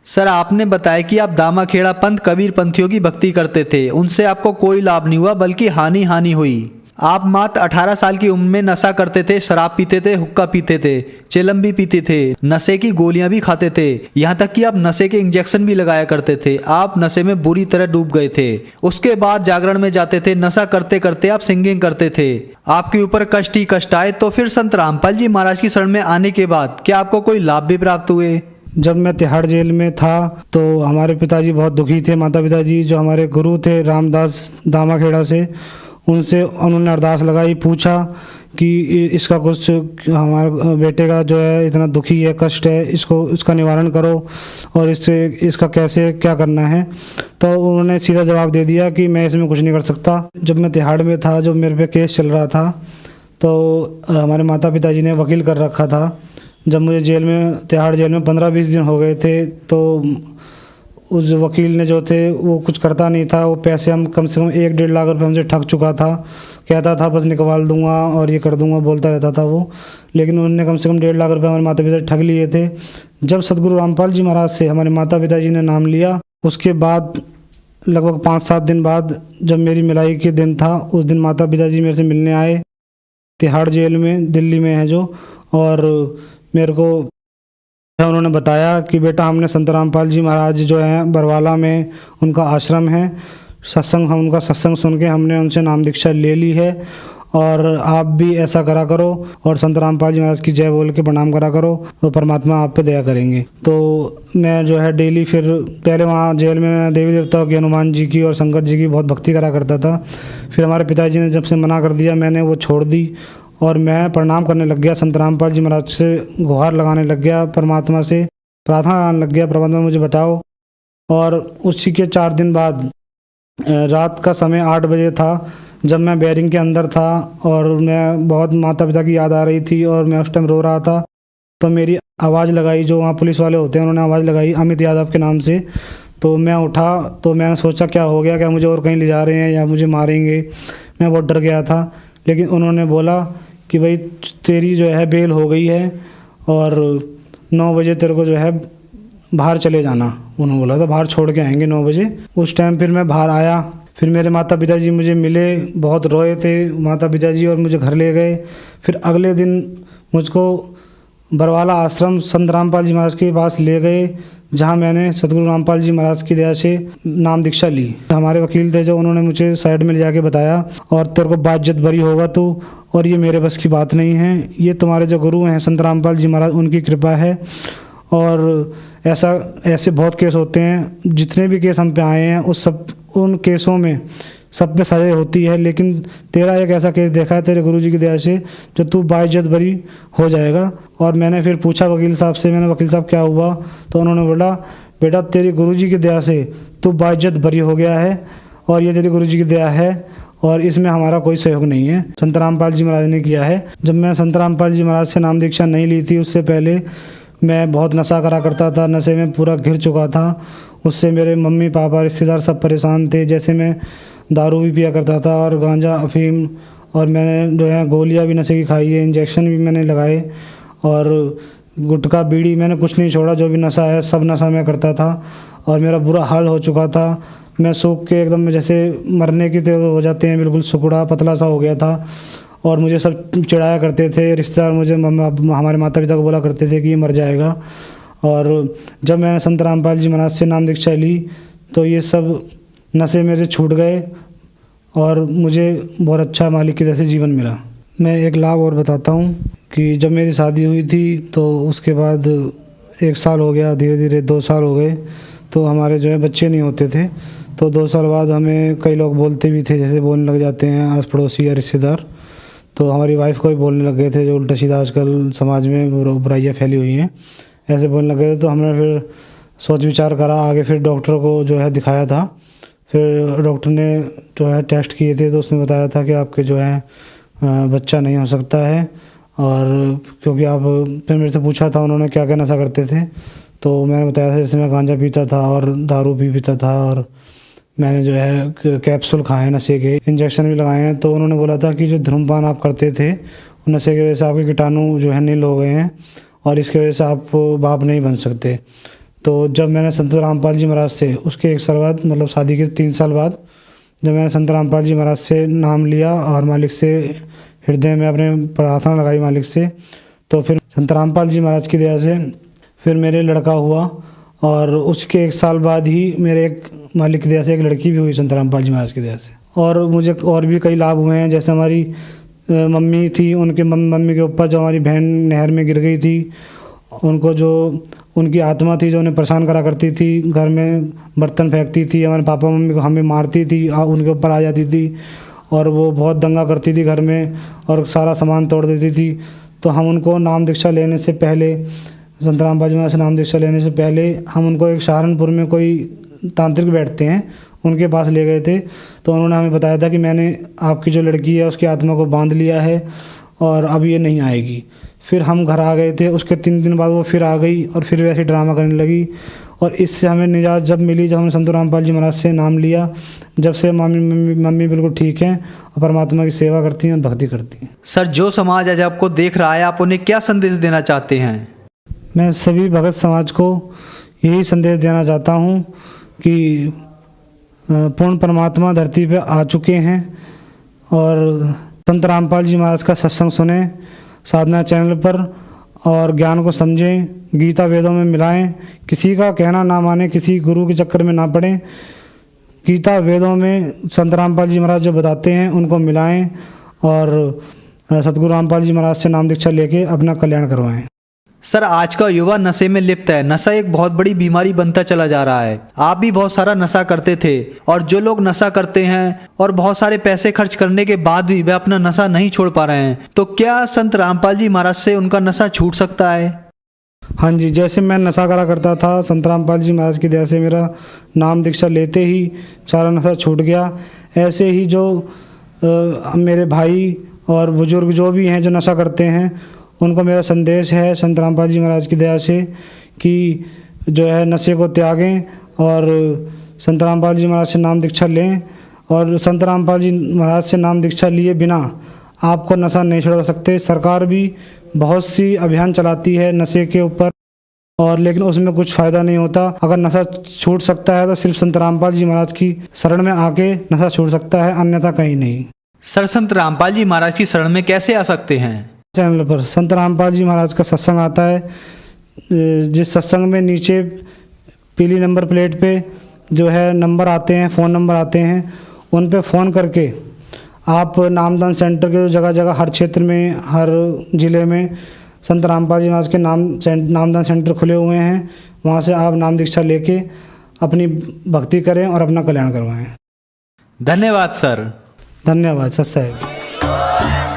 सर, आपने बताया कि आप दामाखेड़ा पंथ कबीर पंथियों की भक्ति करते थे, उनसे आपको कोई लाभ नहीं हुआ बल्कि हानि हुई। आप मात्र 18 साल की उम्र में नशा करते थे, शराब पीते थे, हुक्का पीते थे, चिलम भी पीते थे, नशे की गोलियां भी खाते थे, यहाँ तक कि आप नशे के इंजेक्शन भी लगाया करते थे। आप नशे में बुरी तरह डूब गए थे। उसके बाद जागरण में जाते थे, नशा करते करते आप सिंगिंग करते थे। आपके ऊपर कष्ट ही कष्ट आए। तो फिर संत रामपाल जी महाराज की शरण में आने के बाद क्या आपको कोई लाभ भी प्राप्त हुए? जब मैं तिहाड़ जेल में था तो हमारे पिताजी बहुत दुखी थे। माता पिताजी जो हमारे गुरु थे रामदास दामाखेड़ा से, उनसे उन्होंने अरदास लगाई, पूछा कि इसका कुछ, हमारे बेटे का जो है इतना दुखी है, कष्ट है, इसका निवारण करो और इसका कैसे क्या करना है। तो उन्होंने सीधा जवाब दे दिया कि मैं इसमें कुछ नहीं कर सकता। जब मैं तिहाड़ में था, जब मेरे पे केस चल रहा था, तो हमारे माता पिताजी ने वकील कर रखा था। जब मुझे तिहाड़ जेल में 15-20 दिन हो गए थे, तो उस वकील ने जो थे वो कुछ करता नहीं था। वो पैसे हम कम से कम 1-1.5 लाख रुपए हमसे ठग चुका था। कहता था बस निकलवा दूंगा और ये कर दूंगा, बोलता रहता था वो। लेकिन उन्होंने कम से कम 1.5 लाख रुपए हमारे माता पिता ठग लिए थे। जब सतगुरु रामपाल जी महाराज से हमारे माता पिताजी ने नाम लिया, उसके बाद लगभग 5-7 दिन बाद जब मेरी मिलाई के दिन था, उस दिन माता पिताजी मेरे से मिलने आए तिहाड़ जेल में, दिल्ली में है जो। और मेरे को उन्होंने बताया कि बेटा, हमने संत रामपाल जी महाराज जो हैं बरवाला में, उनका आश्रम है, हम उनका सत्संग सुन के हमने उनसे नाम दीक्षा ले ली है, और आप भी ऐसा करा करो और संत रामपाल जी महाराज की जय बोल के प्रणाम करा करो, तो परमात्मा आप पे दया करेंगे। तो मैं जो है डेली, फिर पहले वहाँ जेल में मैं देवी देवताओं की, हनुमान जी की और शंकर जी की बहुत भक्ति करा करता था। फिर हमारे पिताजी ने जब से मना कर दिया, मैंने वो छोड़ दी और मैं प्रणाम करने लग गया, संत रामपाल जी महाराज से गुहार लगाने लग गया, परमात्मा से प्रार्थना करने लग गया, परमात्मा मुझे बचाओ। और उसी के 4 दिन बाद रात का समय 8 बजे था, जब मैं बैरिंग के अंदर था और मैं बहुत माता पिता की याद आ रही थी और मैं उस टाइम रो रहा था, तो मेरी आवाज़ लगाई, जो वहाँ पुलिस वाले होते हैं उन्होंने आवाज़ लगाई अमित यादव के नाम से। तो मैं उठा, तो मैंने सोचा क्या हो गया, क्या मुझे और कहीं ले जा रहे हैं या मुझे मारेंगे। मैं बहुत डर गया था। लेकिन उन्होंने बोला कि भाई तेरी जो है बेल हो गई है और 9 बजे तेरे को जो है बाहर चले जाना। उन्होंने बोला था बाहर छोड़ के आएंगे 9 बजे। उस टाइम फिर मैं बाहर आया, फिर मेरे माता पिताजी मुझे मिले, बहुत रोए थे माता पिताजी और मुझे घर ले गए। फिर अगले दिन मुझको बरवाला आश्रम संत रामपाल जी महाराज के पास ले गए, जहाँ मैंने सतगुरु रामपाल जी महाराज की दया से नाम दीक्षा ली। हमारे वकील थे जो, उन्होंने मुझे साइड में ले जाके बताया, और तेरे को बाइज्जत बरी होगा तू, और ये मेरे बस की बात नहीं है, ये तुम्हारे जो गुरु हैं संत रामपाल जी महाराज, उनकी कृपा है। और ऐसे बहुत केस होते हैं, जितने भी केस हम पे आए हैं उन केसों में सब पे सजा होती है, लेकिन तेरा एक ऐसा केस देखा है तेरे गुरुजी की दया से जो तू बाइज्जत बरी हो जाएगा। और मैंने फिर पूछा वकील साहब से, वकील साहब क्या हुआ, तो उन्होंने बोला बेटा तेरे गुरुजी की दया से तू बाइज्जत बरी हो गया है, और ये तेरे गुरुजी की दया है और इसमें हमारा कोई सहयोग नहीं है, संत रामपाल जी महाराज ने किया है। जब मैं संत रामपाल जी महाराज से नाम दीक्षा नहीं ली थी, उससे पहले मैं बहुत नशा करा करता था, नशे में पूरा घिर चुका था। उससे मेरे मम्मी पापा रिश्तेदार सब परेशान थे। जैसे मैं दारू भी पिया करता था और गांजा अफीम, और मैंने जो है गोलियां भी नशे की खाई है, इंजेक्शन भी मैंने लगाए, और गुटखा बीड़ी मैंने कुछ नहीं छोड़ा। जो भी नशा है सब नशा मैं करता था और मेरा बुरा हाल हो चुका था। मैं सूख के एकदम जैसे मरने की तरह हो जाते हैं, बिल्कुल सुखड़ा पतला सा हो गया था। और मुझे सब चिढ़ाया करते थे रिश्तेदार, मुझे हमारे माता पिता को बोला करते थे कि ये मर जाएगा। और जब मैंने संत रामपाल जी महाराज से नाम दीक्षा ली तो ये सब नशे मेरे छूट गए और मुझे बहुत अच्छा मालिक की तरह से जीवन मिला। मैं एक लाभ और बताता हूँ कि जब मेरी शादी हुई थी तो उसके बाद 1 साल हो गया, धीरे धीरे 2 साल हो गए, तो हमारे जो है बच्चे नहीं होते थे। तो 2 साल बाद हमें कई लोग बोलते भी थे, जैसे बोलने लग जाते हैं आस पड़ोसी या रिश्तेदार। तो हमारी वाइफ को भी बोलने लग गए थे, जो उल्टा सीधा आजकल समाज में बुराइयाँ फैली हुई हैं, ऐसे बोलने लग गए। तो हमने फिर सोच विचार करा, आगे फिर डॉक्टर को जो है दिखाया था। फिर डॉक्टर ने जो है टेस्ट किए थे, तो उसने बताया था कि आपके जो है बच्चा नहीं हो सकता है। और क्योंकि आप, फिर मेरे से पूछा था उन्होंने क्या क्या नशा करते थे, तो मैंने बताया था जैसे मैं गांजा पीता था और दारू भी पीता था, और मैंने जो है कैप्सूल खाए नशे के, इंजेक्शन भी लगाए हैं। तो उन्होंने बोला था कि जो धूम्रपान आप करते थे नशे की वजह से आपके कीटाणु जो है नील हो गए हैं और इसकी वजह से आप बाप नहीं बन सकते। तो जब मैंने संत रामपाल जी महाराज से उसके 1 साल बाद, मतलब शादी के 3 साल बाद, जब मैंने संत रामपाल जी महाराज से नाम लिया और मालिक से हृदय में अपने प्रार्थना लगाई मालिक से, तो फिर संत रामपाल जी महाराज की दया से फिर मेरे लड़का हुआ और उसके 1 साल बाद ही मेरे एक मालिक की दया से एक लड़की भी हुई संत रामपाल जी महाराज की दया से। और मुझे और भी कई लाभ हुए हैं, जैसे हमारी मम्मी थी, उनके मम्मी के ऊपर जो हमारी बहन नहर में गिर गई थी, उनको जो उनकी आत्मा थी जो उन्हें परेशान करा करती थी, घर में बर्तन फेंकती थी, हमारे पापा मम्मी को हमें मारती थी, उनके ऊपर आ जाती थी और वो बहुत दंगा करती थी घर में और सारा सामान तोड़ देती थी। तो हम उनको नाम दीक्षा लेने से पहले, संत रामपाल जी महाराज से नाम दीक्षा लेने से पहले, हम उनको एक सहारनपुर में कोई तांत्रिक बैठते हैं, उनके पास ले गए थे। तो उन्होंने हमें बताया था कि मैंने आपकी जो लड़की है उसकी आत्मा को बांध लिया है और अब ये नहीं आएगी। फिर हम घर आ गए थे, उसके 3 दिन बाद वो फिर आ गई और फिर वैसे ड्रामा करने लगी। और इससे हमें निजात जब मिली, जब हमने संत रामपाल जी महाराज से नाम लिया, जब से मम्मी बिल्कुल ठीक हैं और परमात्मा की सेवा करती हैं और भक्ति करती हैं। सर, जो समाज आज आपको देख रहा है, आप उन्हें क्या संदेश देना चाहते हैं? मैं सभी भगत समाज को यही संदेश देना चाहता हूँ कि पूर्ण परमात्मा धरती पे आ चुके हैं और संत रामपाल जी महाराज का सत्संग सुने साधना चैनल पर और ज्ञान को समझें, गीता वेदों में मिलाएं, किसी का कहना ना माने, किसी गुरु के चक्कर में ना पड़ें। गीता वेदों में संत रामपाल जी महाराज जो बताते हैं उनको मिलाएं और सतगुरु रामपाल जी महाराज से नाम दीक्षा लेके अपना कल्याण करवाएं। सर, आज का युवा नशे में लिप्त है। नशा एक बहुत बड़ी बीमारी बनता चला जा रहा है। आप भी बहुत सारा नशा करते थे और जो लोग नशा करते हैं और बहुत सारे पैसे खर्च करने के बाद भी वे अपना नशा नहीं छोड़ पा रहे हैं, तो क्या संत रामपाल जी महाराज से उनका नशा छूट सकता है? हाँ जी, जैसे मैं नशा करा करता था, संत रामपाल जी महाराज की दया से मेरा नाम दीक्षा लेते ही सारा नशा छूट गया। ऐसे ही जो मेरे भाई और बुजुर्ग जो भी हैं जो नशा करते हैं, उनको मेरा संदेश है संत रामपाल जी महाराज की दया से कि जो है नशे को त्यागें और संत रामपाल जी महाराज से नाम दीक्षा लें। और संत रामपाल जी महाराज से नाम दीक्षा लिए बिना आपको नशा नहीं छुड़वा सकते। सरकार भी बहुत सी अभियान चलाती है नशे के ऊपर और लेकिन उसमें कुछ फ़ायदा नहीं होता। अगर नशा छूट सकता है तो सिर्फ संत रामपाल जी महाराज की शरण में आके नशा छूट सकता है, अन्यथा कहीं नहीं। सर, संत रामपाल जी महाराज की शरण में कैसे आ सकते हैं? चैनल पर संत रामपाल जी महाराज का सत्संग आता है, जिस सत्संग में नीचे पीली नंबर प्लेट पे जो है नंबर आते हैं, फ़ोन नंबर आते हैं, उन पे फ़ोन करके आप नामदान सेंटर के जगह जगह हर क्षेत्र में, हर ज़िले में संत रामपाल जी महाराज के नामदान सेंटर खुले हुए हैं, वहाँ से आप नाम दीक्षा लेके अपनी भक्ति करें और अपना कल्याण करवाएं। धन्यवाद सर। धन्यवाद सत साहिब।